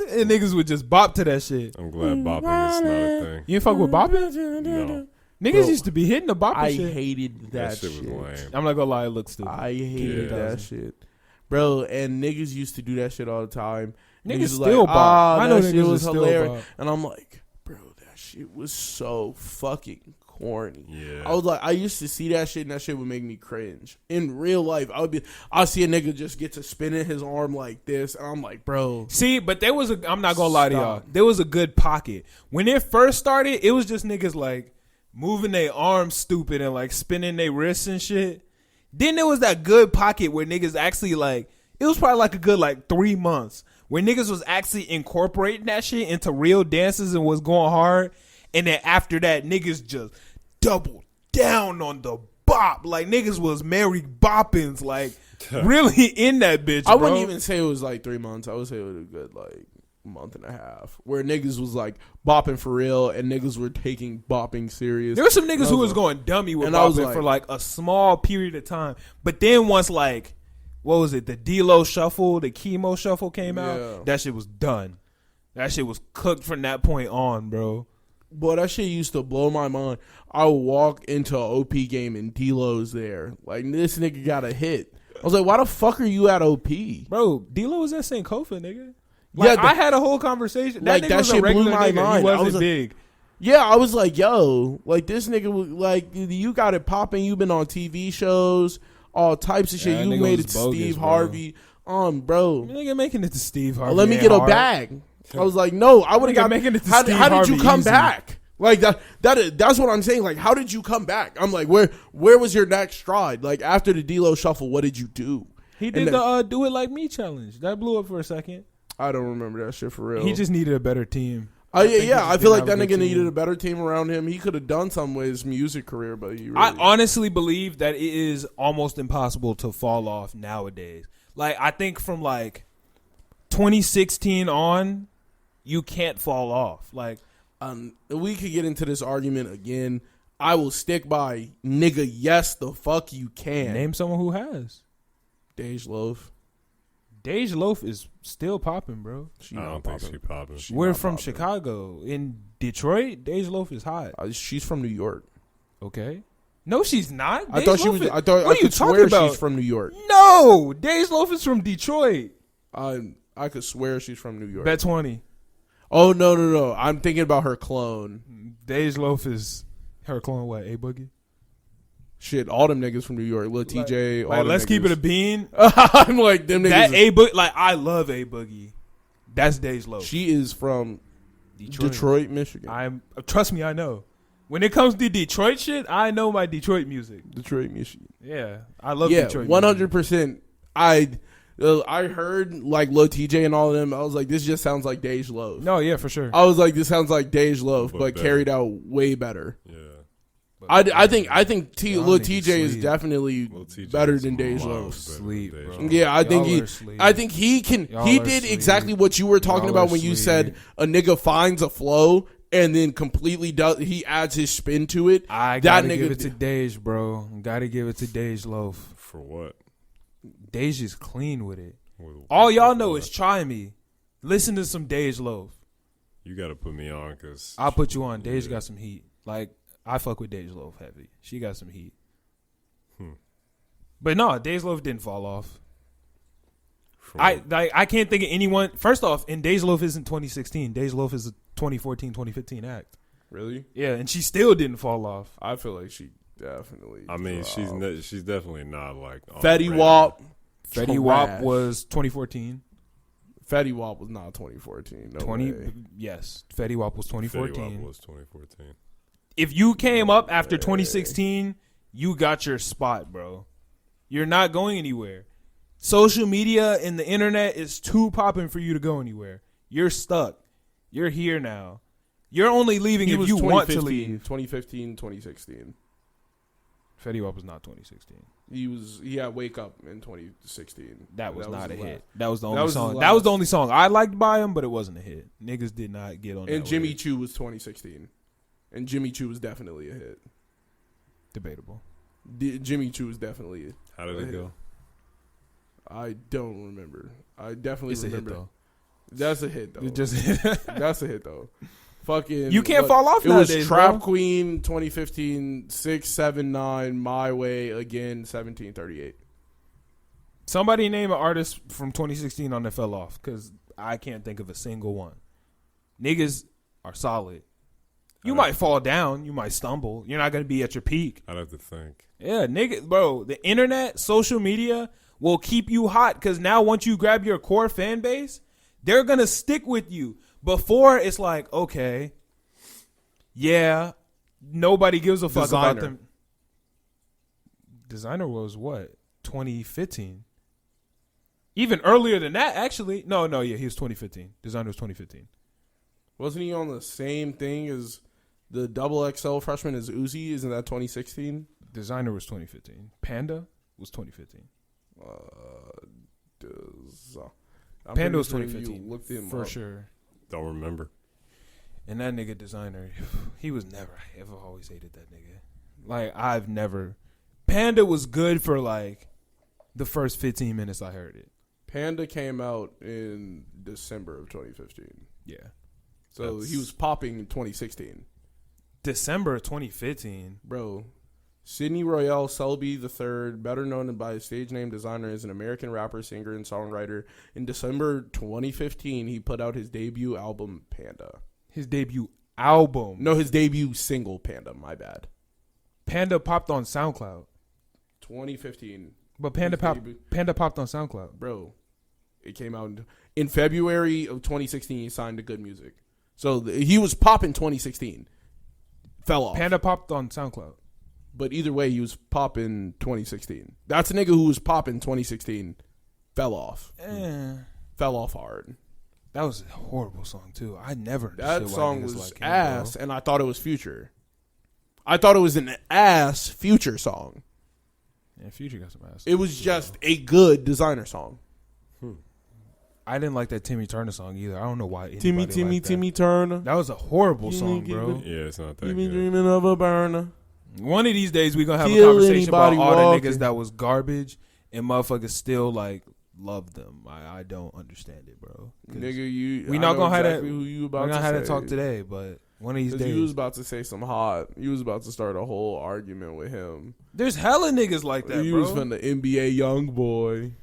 [SPEAKER 1] and niggas would just bop to that shit.
[SPEAKER 3] I'm glad bopping is not a thing.
[SPEAKER 1] You ain't fuck with bopping?
[SPEAKER 3] No.
[SPEAKER 1] Niggas used to be hitting the bopping shit.
[SPEAKER 2] I hated that
[SPEAKER 3] shit. Was lame.
[SPEAKER 1] I'm not gonna lie, it looks stupid.
[SPEAKER 2] I hated that shit, bro. And niggas used to do that shit all the time.
[SPEAKER 1] Niggas still bop.
[SPEAKER 2] I know that shit was hilarious, and I'm like, bro, that shit was so fucking corny.
[SPEAKER 3] Yeah.
[SPEAKER 2] I was like, I used to see that shit, and that shit would make me cringe. In real life, I'll see a nigga just get to spinning his arm like this, and I'm like, bro.
[SPEAKER 1] See, but there was I'm not gonna lie to y'all, there was a good pocket. When it first started, it was just niggas like moving their arms stupid and like spinning their wrists and shit. Then there was that good pocket where niggas actually like, it was probably like a good like 3 months where niggas was actually incorporating that shit into real dances and was going hard. And then after that, niggas just doubled down on the bop. Like, niggas was Mary Boppins, like, really in that bitch,
[SPEAKER 2] I
[SPEAKER 1] bro.
[SPEAKER 2] wouldn't even say it was like 3 months. I would say it was a good, like, month and a half. Where niggas was, like, bopping for real, and niggas were taking bopping serious.
[SPEAKER 1] There were some niggas who was going dummy with bopping for, like, a small period of time. But then once, like, what was it? The D-Lo Shuffle, the Chemo Shuffle came out. That shit was done. That shit was cooked from that point on, bro.
[SPEAKER 2] Boy, that shit used to blow my mind. I would walk into an OP game and D-Lo's there. Like, this nigga got a hit. I was like, why the fuck are you at OP?
[SPEAKER 1] Bro, D-Lo was at St. Kofa, nigga. Like, I had a whole conversation. That nigga was
[SPEAKER 2] shit
[SPEAKER 1] a regular
[SPEAKER 2] blew my
[SPEAKER 1] nigga.
[SPEAKER 2] mind.
[SPEAKER 1] He wasn't big.
[SPEAKER 2] Yeah, I was like, yo, like, this nigga, like, you got it popping. You've been on TV shows, all types of shit. You made it to
[SPEAKER 1] bogus,
[SPEAKER 2] Steve
[SPEAKER 1] bro.
[SPEAKER 2] Harvey. Bro.
[SPEAKER 1] Nigga making it to Steve Harvey.
[SPEAKER 2] Let me get a bag. I was like, no, I would have got.
[SPEAKER 1] Making it to
[SPEAKER 2] how
[SPEAKER 1] Steve
[SPEAKER 2] did
[SPEAKER 1] Harvey
[SPEAKER 2] you come
[SPEAKER 1] easy.
[SPEAKER 2] back? Like that's what I'm saying. Like, how did you come back? I'm like, where was your next stride? Like, after the D-Lo Shuffle, what did you do?
[SPEAKER 1] He did the Do It Like Me challenge. That blew up for a second.
[SPEAKER 2] I don't remember that shit for real.
[SPEAKER 1] He just needed a better team.
[SPEAKER 2] I feel like that nigga needed a better team around him. He could have done something with his music career, but I
[SPEAKER 1] honestly believe that it is almost impossible to fall off nowadays. Like, I think from like 2016 on, you can't fall off. Like,
[SPEAKER 2] we could get into this argument again. I will stick by nigga. Yes, the fuck you can.
[SPEAKER 1] Name someone who has.
[SPEAKER 2] Dej Loaf.
[SPEAKER 1] Dej Loaf is still popping, bro.
[SPEAKER 3] I don't think she's popping.
[SPEAKER 1] We're from Chicago. In Detroit, Dej Loaf is hot.
[SPEAKER 2] She's from New York.
[SPEAKER 1] Okay. No, she's not.
[SPEAKER 2] I thought she was. I thought
[SPEAKER 1] what
[SPEAKER 2] I
[SPEAKER 1] are you
[SPEAKER 2] could
[SPEAKER 1] talking
[SPEAKER 2] swear
[SPEAKER 1] about?
[SPEAKER 2] she's from New York.
[SPEAKER 1] No, Dej Loaf is from Detroit.
[SPEAKER 2] I could swear she's from New York.
[SPEAKER 1] Bet 20.
[SPEAKER 2] Oh no! I'm thinking about her clone.
[SPEAKER 1] Dej Loaf is her clone. What? A Boogie.
[SPEAKER 2] Shit, all them niggas from New York. Lil TJ. All
[SPEAKER 1] let's
[SPEAKER 2] niggas.
[SPEAKER 1] keep it a bean.
[SPEAKER 2] I'm like them niggas.
[SPEAKER 1] That A Boogie. Like, I love A Boogie. That's Dej Loaf.
[SPEAKER 2] She is from Detroit, Michigan.
[SPEAKER 1] Trust me, I know. When it comes to Detroit shit, I know my Detroit music.
[SPEAKER 2] Detroit, Michigan.
[SPEAKER 1] Yeah, I love Detroit.
[SPEAKER 2] 100%. I heard like Lil TJ and all of them. I was like, this just sounds like Dej Loaf.
[SPEAKER 1] No, yeah, for sure.
[SPEAKER 2] I was like, this sounds like Dej Loaf, but carried out way better.
[SPEAKER 3] Yeah.
[SPEAKER 2] I think Lil TJ is definitely better than Dej Loaf.
[SPEAKER 1] Sleep, bro.
[SPEAKER 2] Yeah, I think he can. He did exactly what you were talking about when you said a nigga finds a flow and then completely does. He adds his spin to it.
[SPEAKER 1] I gotta give it to Dej, bro. Gotta give it to Dej Loaf.
[SPEAKER 3] For what?
[SPEAKER 1] Dej is clean with it. All y'all know is Try Me. Listen to some Dej Loaf.
[SPEAKER 3] You gotta put me on, cause
[SPEAKER 1] I'll put you on. Dej got some heat. Like, I fuck with Dej Loaf heavy. She got some heat. But no, Dej Loaf didn't fall off. I can't think of anyone. First off, and Dej Loaf isn't 2016. Dej Loaf is a 2014, 2015 act.
[SPEAKER 2] Really?
[SPEAKER 1] Yeah, and she still didn't fall off.
[SPEAKER 2] I feel like she definitely.
[SPEAKER 3] I mean, she's definitely not like
[SPEAKER 2] Fetty Wap.
[SPEAKER 1] Fetty Wap was 2014.
[SPEAKER 2] Fetty Wap was not 2014. No
[SPEAKER 1] 20.
[SPEAKER 2] way.
[SPEAKER 1] Yes, Fetty Wap was 2014.
[SPEAKER 3] Fetty Wap was 2014.
[SPEAKER 1] If you came up after 2016, you got your spot, bro. You're not going anywhere. Social media and the internet is too popping for you to go anywhere. You're stuck. You're here now. You're only leaving if you want to leave.
[SPEAKER 2] 2015, 2016.
[SPEAKER 1] Fetty Wap was not 2016.
[SPEAKER 2] He had Wake Up in 2016.
[SPEAKER 1] That was not a hit. That was the only song. That was the only song I liked by him, but it wasn't a hit. Niggas did not get on that.
[SPEAKER 2] And Jimmy Choo was 2016. And Jimmy Choo was definitely a hit.
[SPEAKER 1] Debatable.
[SPEAKER 2] Jimmy Choo was definitely a hit.
[SPEAKER 3] How did it go?
[SPEAKER 2] I don't remember. I definitely remember.
[SPEAKER 1] A hit, though.
[SPEAKER 2] That's a hit, though. That's a hit, though. Fucking.
[SPEAKER 1] You can't fall off
[SPEAKER 2] it
[SPEAKER 1] nowadays,
[SPEAKER 2] was Trap
[SPEAKER 1] bro.
[SPEAKER 2] Queen 2015, 679, My Way again, 1738.
[SPEAKER 1] Somebody name an artist from 2016 on that fell off, because I can't think of a single one. Niggas are solid. You might fall down. You might stumble. You're not going to be at your peak.
[SPEAKER 3] I'd have to think.
[SPEAKER 1] Yeah, nigga, bro. The internet, social media will keep you hot because now once you grab your core fan base, they're going to stick with you. Before, it's like, okay, yeah, nobody gives a fuck about them. Designer was what? 2015. Even earlier than that, actually. No, yeah, he was 2015. Designer was 2015.
[SPEAKER 2] Wasn't he on the same thing as the double XL freshman as Uzi? Isn't that 2016?
[SPEAKER 1] Designer was 2015. Panda was 2015. Panda was 2015.
[SPEAKER 2] Looked him
[SPEAKER 1] for
[SPEAKER 2] up.
[SPEAKER 1] sure.
[SPEAKER 3] Don't remember.
[SPEAKER 1] And that nigga Designer, he was never. I've always hated that nigga. Like, I've never. Panda was good for like the first 15 minutes I heard it.
[SPEAKER 2] Panda came out in December of 2015.
[SPEAKER 1] Yeah.
[SPEAKER 2] So he was popping in 2016.
[SPEAKER 1] December of 2015.
[SPEAKER 2] Bro, Sidney Royale Selby III, better known by his stage name Designer, is an American rapper, singer, and songwriter. In December 2015, he put out his debut album, Panda.
[SPEAKER 1] His debut album.
[SPEAKER 2] No, his debut single, Panda. My bad.
[SPEAKER 1] Panda popped on SoundCloud.
[SPEAKER 2] 2015.
[SPEAKER 1] But Panda popped on SoundCloud.
[SPEAKER 2] Bro, it came out in February of 2016. He signed to Good Music. So he was popping 2016. Fell off.
[SPEAKER 1] Panda popped on SoundCloud.
[SPEAKER 2] But either way, he was popping 2016. That's a nigga who was popping 2016. Fell off. Fell off hard.
[SPEAKER 1] That was a horrible song, too. I never
[SPEAKER 2] That song was
[SPEAKER 1] like
[SPEAKER 2] ass, and I thought it was Future. I thought it was an ass Future song.
[SPEAKER 1] Yeah, Future got some ass.
[SPEAKER 2] It was just a good Designer song.
[SPEAKER 1] I didn't like that Timmy Turner song either. I don't know why.
[SPEAKER 2] Timmy Turner.
[SPEAKER 1] That was a horrible song, bro.
[SPEAKER 3] Yeah, it's not that
[SPEAKER 2] You
[SPEAKER 3] good.
[SPEAKER 2] be dreaming of a burner.
[SPEAKER 1] One of these days, we're going to have
[SPEAKER 2] Kill
[SPEAKER 1] a conversation about
[SPEAKER 2] anybody
[SPEAKER 1] all
[SPEAKER 2] walking.
[SPEAKER 1] the niggas that was garbage and motherfuckers still, like, love them. I don't understand it, bro.
[SPEAKER 2] Nigga,
[SPEAKER 1] We not
[SPEAKER 2] know
[SPEAKER 1] going to have
[SPEAKER 2] exactly
[SPEAKER 1] that.
[SPEAKER 2] who you
[SPEAKER 1] We're
[SPEAKER 2] about
[SPEAKER 1] going to
[SPEAKER 2] to
[SPEAKER 1] have that
[SPEAKER 2] say.
[SPEAKER 1] talk today, but one of these days.
[SPEAKER 2] You was about to say some hot. You was about to start a whole argument with him.
[SPEAKER 1] There's hella niggas like that,
[SPEAKER 2] You
[SPEAKER 1] bro.
[SPEAKER 2] was from the NBA young boy.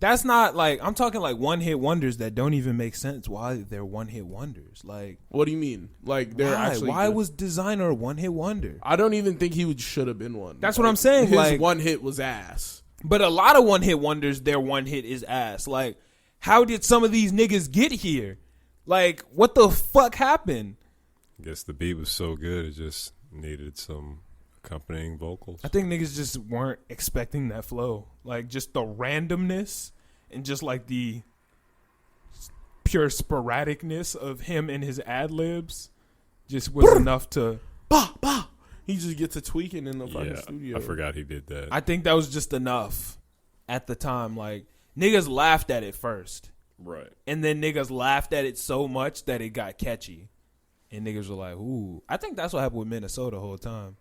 [SPEAKER 1] That's not like, I'm talking like one hit wonders that don't even make sense why they're one hit wonders. Like,
[SPEAKER 2] What do you mean? Like they're actually
[SPEAKER 1] why
[SPEAKER 2] good.
[SPEAKER 1] was Designer a one hit wonder?
[SPEAKER 2] I don't even think he should have been one.
[SPEAKER 1] That's what I'm saying,
[SPEAKER 2] His
[SPEAKER 1] like-
[SPEAKER 2] one hit was ass.
[SPEAKER 1] But a lot of one hit wonders, their one hit is ass. Like, how did some of these niggas get here? Like, what the fuck happened?
[SPEAKER 3] I guess the beat was so good, it just needed some accompanying vocals.
[SPEAKER 1] I think niggas just weren't expecting that flow. Like, just the randomness and just like the pure sporadicness of him and his ad libs just was enough to.
[SPEAKER 2] Bah, bah. He just gets a tweaking in the fucking
[SPEAKER 3] Yeah,
[SPEAKER 2] studio.
[SPEAKER 3] I forgot he did that.
[SPEAKER 1] I think that was just enough at the time. Like, niggas laughed at it first.
[SPEAKER 3] Right.
[SPEAKER 1] And then niggas laughed at it so much that it got catchy. And niggas were like, ooh. I think that's what happened with Minnesota the whole time.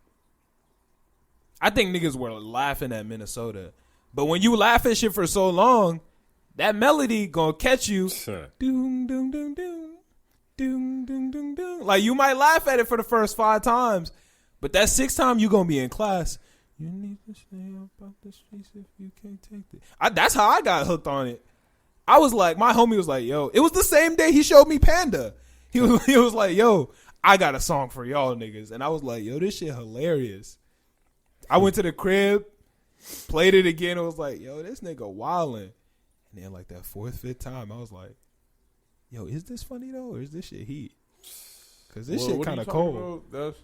[SPEAKER 1] I think niggas were laughing at Minnesota. But when you laugh at shit for so long, that melody gonna catch you. Doom, doom, doom, doom. Doom, doom, doom, doom. Like, you might laugh at it for the first 5 times. But that 6th time, you gonna be in class. You need to stay up off the streets if you can't take it. That's how I got hooked on it. I was like, my homie was like, yo, it was the same day he showed me Panda. He was like, yo, I got a song for y'all niggas. And I was like, yo, this shit hilarious. I went to the crib, played it again. I was like, yo, this nigga wildin'. And then like that 4th, 5th time, I was like, yo, is this funny though? Or is this shit heat? Because this shit kind of cold.
[SPEAKER 2] That's,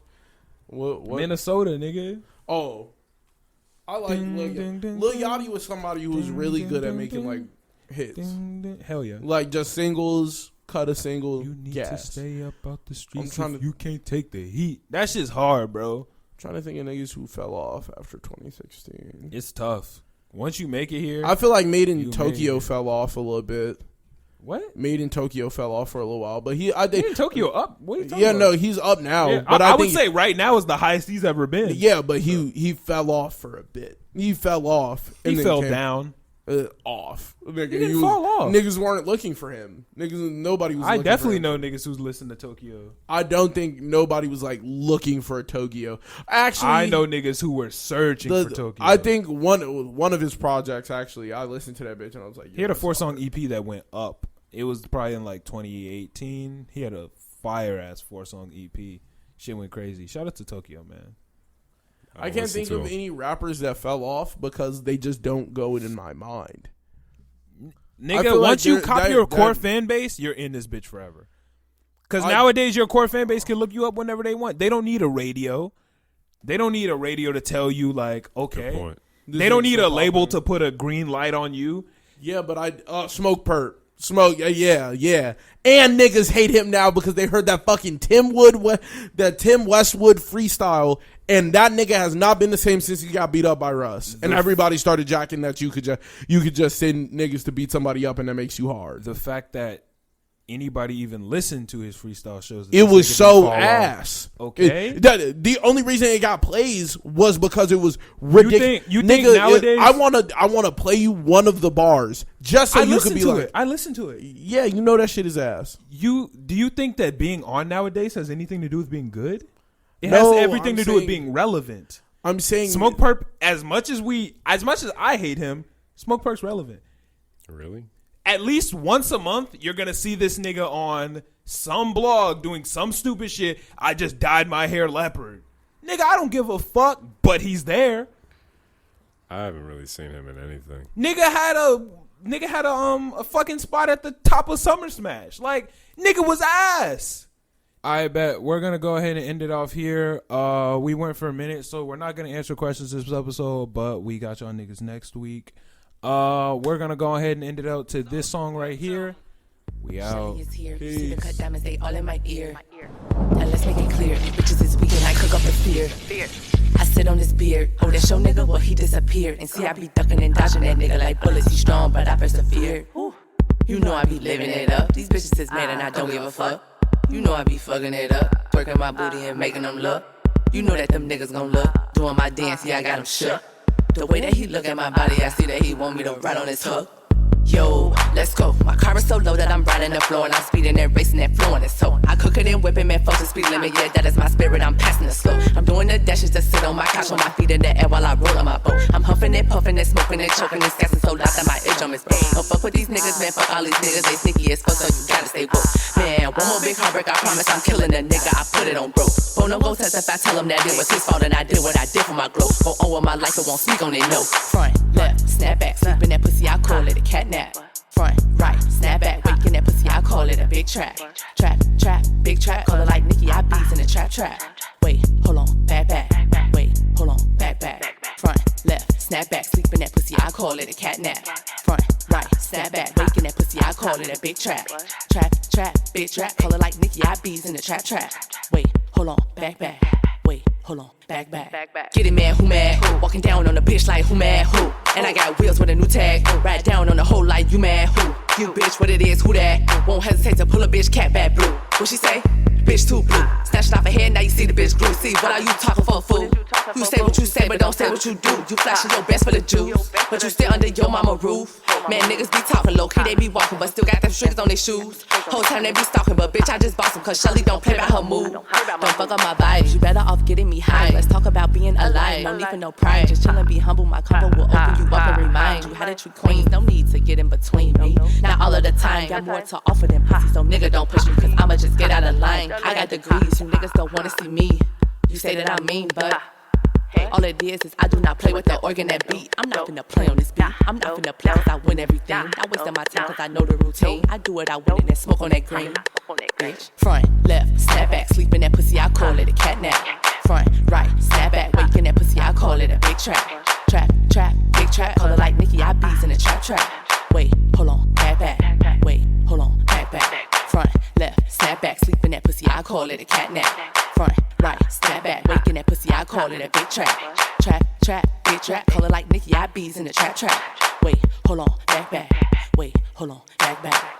[SPEAKER 2] what?
[SPEAKER 1] Minnesota, nigga.
[SPEAKER 2] Oh. I like
[SPEAKER 1] Ding,
[SPEAKER 2] Lil
[SPEAKER 1] ding, ding,
[SPEAKER 2] Lil
[SPEAKER 1] ding.
[SPEAKER 2] Yachty was somebody who was
[SPEAKER 1] Ding,
[SPEAKER 2] really
[SPEAKER 1] ding,
[SPEAKER 2] good at
[SPEAKER 1] ding,
[SPEAKER 2] making
[SPEAKER 1] ding.
[SPEAKER 2] like hits.
[SPEAKER 1] Ding, ding. Hell yeah.
[SPEAKER 2] Like just singles, cut a single,
[SPEAKER 1] You need
[SPEAKER 2] gas.
[SPEAKER 1] to stay up out the streets
[SPEAKER 2] trying
[SPEAKER 1] if
[SPEAKER 2] to-
[SPEAKER 1] you can't take the heat. That shit's hard, bro.
[SPEAKER 2] Trying to think of niggas who fell off after 2016.
[SPEAKER 1] It's tough. Once you make it here.
[SPEAKER 2] I feel like Made
[SPEAKER 1] You
[SPEAKER 2] in
[SPEAKER 1] made
[SPEAKER 2] Tokyo
[SPEAKER 1] it.
[SPEAKER 2] fell off a little bit.
[SPEAKER 1] What?
[SPEAKER 2] Made in Tokyo fell off for a little while, but I
[SPEAKER 1] He
[SPEAKER 2] think
[SPEAKER 1] in Tokyo up. What are you talking
[SPEAKER 2] yeah,
[SPEAKER 1] about?
[SPEAKER 2] no, he's up now.
[SPEAKER 1] Yeah,
[SPEAKER 2] but
[SPEAKER 1] I would
[SPEAKER 2] think,
[SPEAKER 1] say right now is the highest he's ever been.
[SPEAKER 2] yeah, but he fell off for a bit. He fell off.
[SPEAKER 1] He
[SPEAKER 2] and then
[SPEAKER 1] fell
[SPEAKER 2] came
[SPEAKER 1] down.
[SPEAKER 2] off. Nigga,
[SPEAKER 1] He didn't fall off.
[SPEAKER 2] Niggas weren't looking for him. Nobody was.
[SPEAKER 1] I
[SPEAKER 2] looking
[SPEAKER 1] definitely
[SPEAKER 2] for him.
[SPEAKER 1] know niggas who's listen to Tokyo.
[SPEAKER 2] I don't think nobody was like looking for Tokyo. Actually,
[SPEAKER 1] I know niggas who were searching for Tokyo.
[SPEAKER 2] I think one of his projects actually. I listened to that bitch and I was like,
[SPEAKER 1] he had a
[SPEAKER 2] that's
[SPEAKER 1] 4-song
[SPEAKER 2] hard.
[SPEAKER 1] EP that went up. It was probably in like 2018. He had a fire ass 4-song EP. Shit went crazy. Shout out to Tokyo, man.
[SPEAKER 2] I can't think of any rappers that fell off because they just don't go in my mind. I
[SPEAKER 1] Nigga,
[SPEAKER 2] feel like
[SPEAKER 1] once you
[SPEAKER 2] you're-
[SPEAKER 1] copy
[SPEAKER 2] that-
[SPEAKER 1] your core
[SPEAKER 2] that-
[SPEAKER 1] fan base, you're in this bitch forever. Because
[SPEAKER 2] I-
[SPEAKER 1] nowadays your core fan base can look you up whenever they want. They don't need a radio. They don't need a radio to tell you like,
[SPEAKER 3] Good
[SPEAKER 1] okay.
[SPEAKER 3] point.
[SPEAKER 2] This
[SPEAKER 1] They don't
[SPEAKER 2] is
[SPEAKER 1] need
[SPEAKER 2] so
[SPEAKER 1] a label
[SPEAKER 2] popular.
[SPEAKER 1] to put a green light on you.
[SPEAKER 2] Yeah, but Smoke Perp. Smoke, yeah. And niggas hate him now because they heard that fucking Tim Westwood freestyle, and that nigga has not been the same since he got beat up by Russ. And everybody started jacking that you could just send niggas to beat somebody up, and that makes you hard.
[SPEAKER 1] The fact that anybody even listened to his freestyle shows,
[SPEAKER 2] it was so ass.
[SPEAKER 1] Okay,
[SPEAKER 2] the only reason it got plays was because it was ridiculous.
[SPEAKER 1] You think nowadays?
[SPEAKER 2] I wanna play you one of the bars just so you could be like,
[SPEAKER 1] I listened to it.
[SPEAKER 2] Yeah, you know that shit is ass.
[SPEAKER 1] Do you think that being on nowadays has anything to do with being good? It
[SPEAKER 2] No,
[SPEAKER 1] has everything
[SPEAKER 2] I'm
[SPEAKER 1] to do with being relevant.
[SPEAKER 2] I'm saying
[SPEAKER 1] Smoke Perp, as much as I hate him, Smoke Perp's relevant.
[SPEAKER 3] Really?
[SPEAKER 1] At least once a month, you're going to see this nigga on some blog doing some stupid shit. I just dyed my hair leopard. Nigga, I don't give a fuck, but he's there.
[SPEAKER 3] I haven't really seen him in anything.
[SPEAKER 1] Nigga had a fucking spot at the top of Summer Smash. Like, nigga was ass. I bet we're going to go ahead and end it off here. We went for a minute, so we're not going to answer questions this episode, but we got y'all niggas next week. We're gonna go ahead and end it out to this song right here. We out.
[SPEAKER 4] See the cut diamonds, they all in my ear. Now let's make it clear. Bitches is weak and I cook up the fear. I sit on this beard. Oh, that show nigga, well, he disappeared. And see, I be ducking and dodging that nigga like bullets. He strong, but I persevere. You know I be living it up. These bitches is mad and I don't give a fuck. You know I be fucking it up. Twerking my booty and making them look. You know that them niggas gon' look. Doing my dance, yeah, I got them shook. The way that he look at my body, I see that he want me to ride on his hook. Yo, let's go. My car is so low that I'm riding the floor and I'm speeding and racing and flowing it. So I cook it and whipping, man, folks, the speed limit. Yeah, that is my spirit. I'm passing the slow. I'm doing the dashes to sit on my couch on my feet in the air while I roll on my boat. I'm huffing and puffing and smoking and choking and gassing so loud that my eardrum is broke. Don't fuck with these niggas, man. Fuck all these niggas. They sneaky as fuck, so you gotta stay woke. Man, one more big heartbreak. I promise I'm killing a nigga. I put it on broke. Phone don't go testify. Tell him that it was his fault and I did what I did for my glow. Go on with my life, it won't speak on it. No. Front, left, snap back, sleeping that pussy. I call it a cat nap. Front, right, snap back, waking that pussy, I call it a big trap. Trap, big trap, call it like Nicki, I beats in a trap. Wait, hold on, back, wait, hold on, back. Front, left, snap back, sleeping that pussy, I call it a cat nap. Front, right, snap back, waking that pussy, I call it a big trap. Trap, big trap, call it like Nicki, I beats in a trap. Wait, hold on, back. Wait, hold on, back. Get it, man, who mad? Walking down on the bitch like who mad? Who? And I got wheels with a new tag. Ride down on the whole like you mad? Who? You bitch, what it is? Who that? Won't hesitate to pull a bitch cat back blue. What she say? Bitch too blue. Snatch it off her head, now you see the bitch glue. See, what are you talking for, fool? You say what you say, but don't say what you do. You flashing your best for the Jews, but you still under your mama roof. Man, niggas be talking low key, they be walking, but still got them strings on their shoes. Whole time they be stalking, but bitch, I just boss them, cause Shelly don't play by her move. Don't fuck up my vibes, you better off getting me high. Let's talk about being alive, no need for no pride. Just chillin', be humble, my combo will open you up and remind you how to treat queens. No need to get in between me, not all of the time. Got more to offer than pussy, so nigga don't push me, cause I'ma just get out of line. I got degrees, you niggas don't wanna see me. You say that I mean, but all it is I do not play with the organ that beat. I'm not finna play on this beat. I'm not finna play cause I win everything. I wasting my time cause I know the routine. I do it, I win it, and smoke on that green. Bitch. Front, left, snap back, sleeping that pussy, I call it a cat nap. Front, right, snap back, waking that pussy, I call it a big trap. Trap, big trap, call it like Nicki, I beats in a trap. Wait, hold on, back. Wait, hold on, back. Front, left, snap back, sleeping that pussy, I call it a cat nap. Front, right, snap back, waking that pussy, I call it a big trap. Trap, big trap, call it like Nicki, I beats in a trap. Wait, hold on, back. Wait, hold on, back.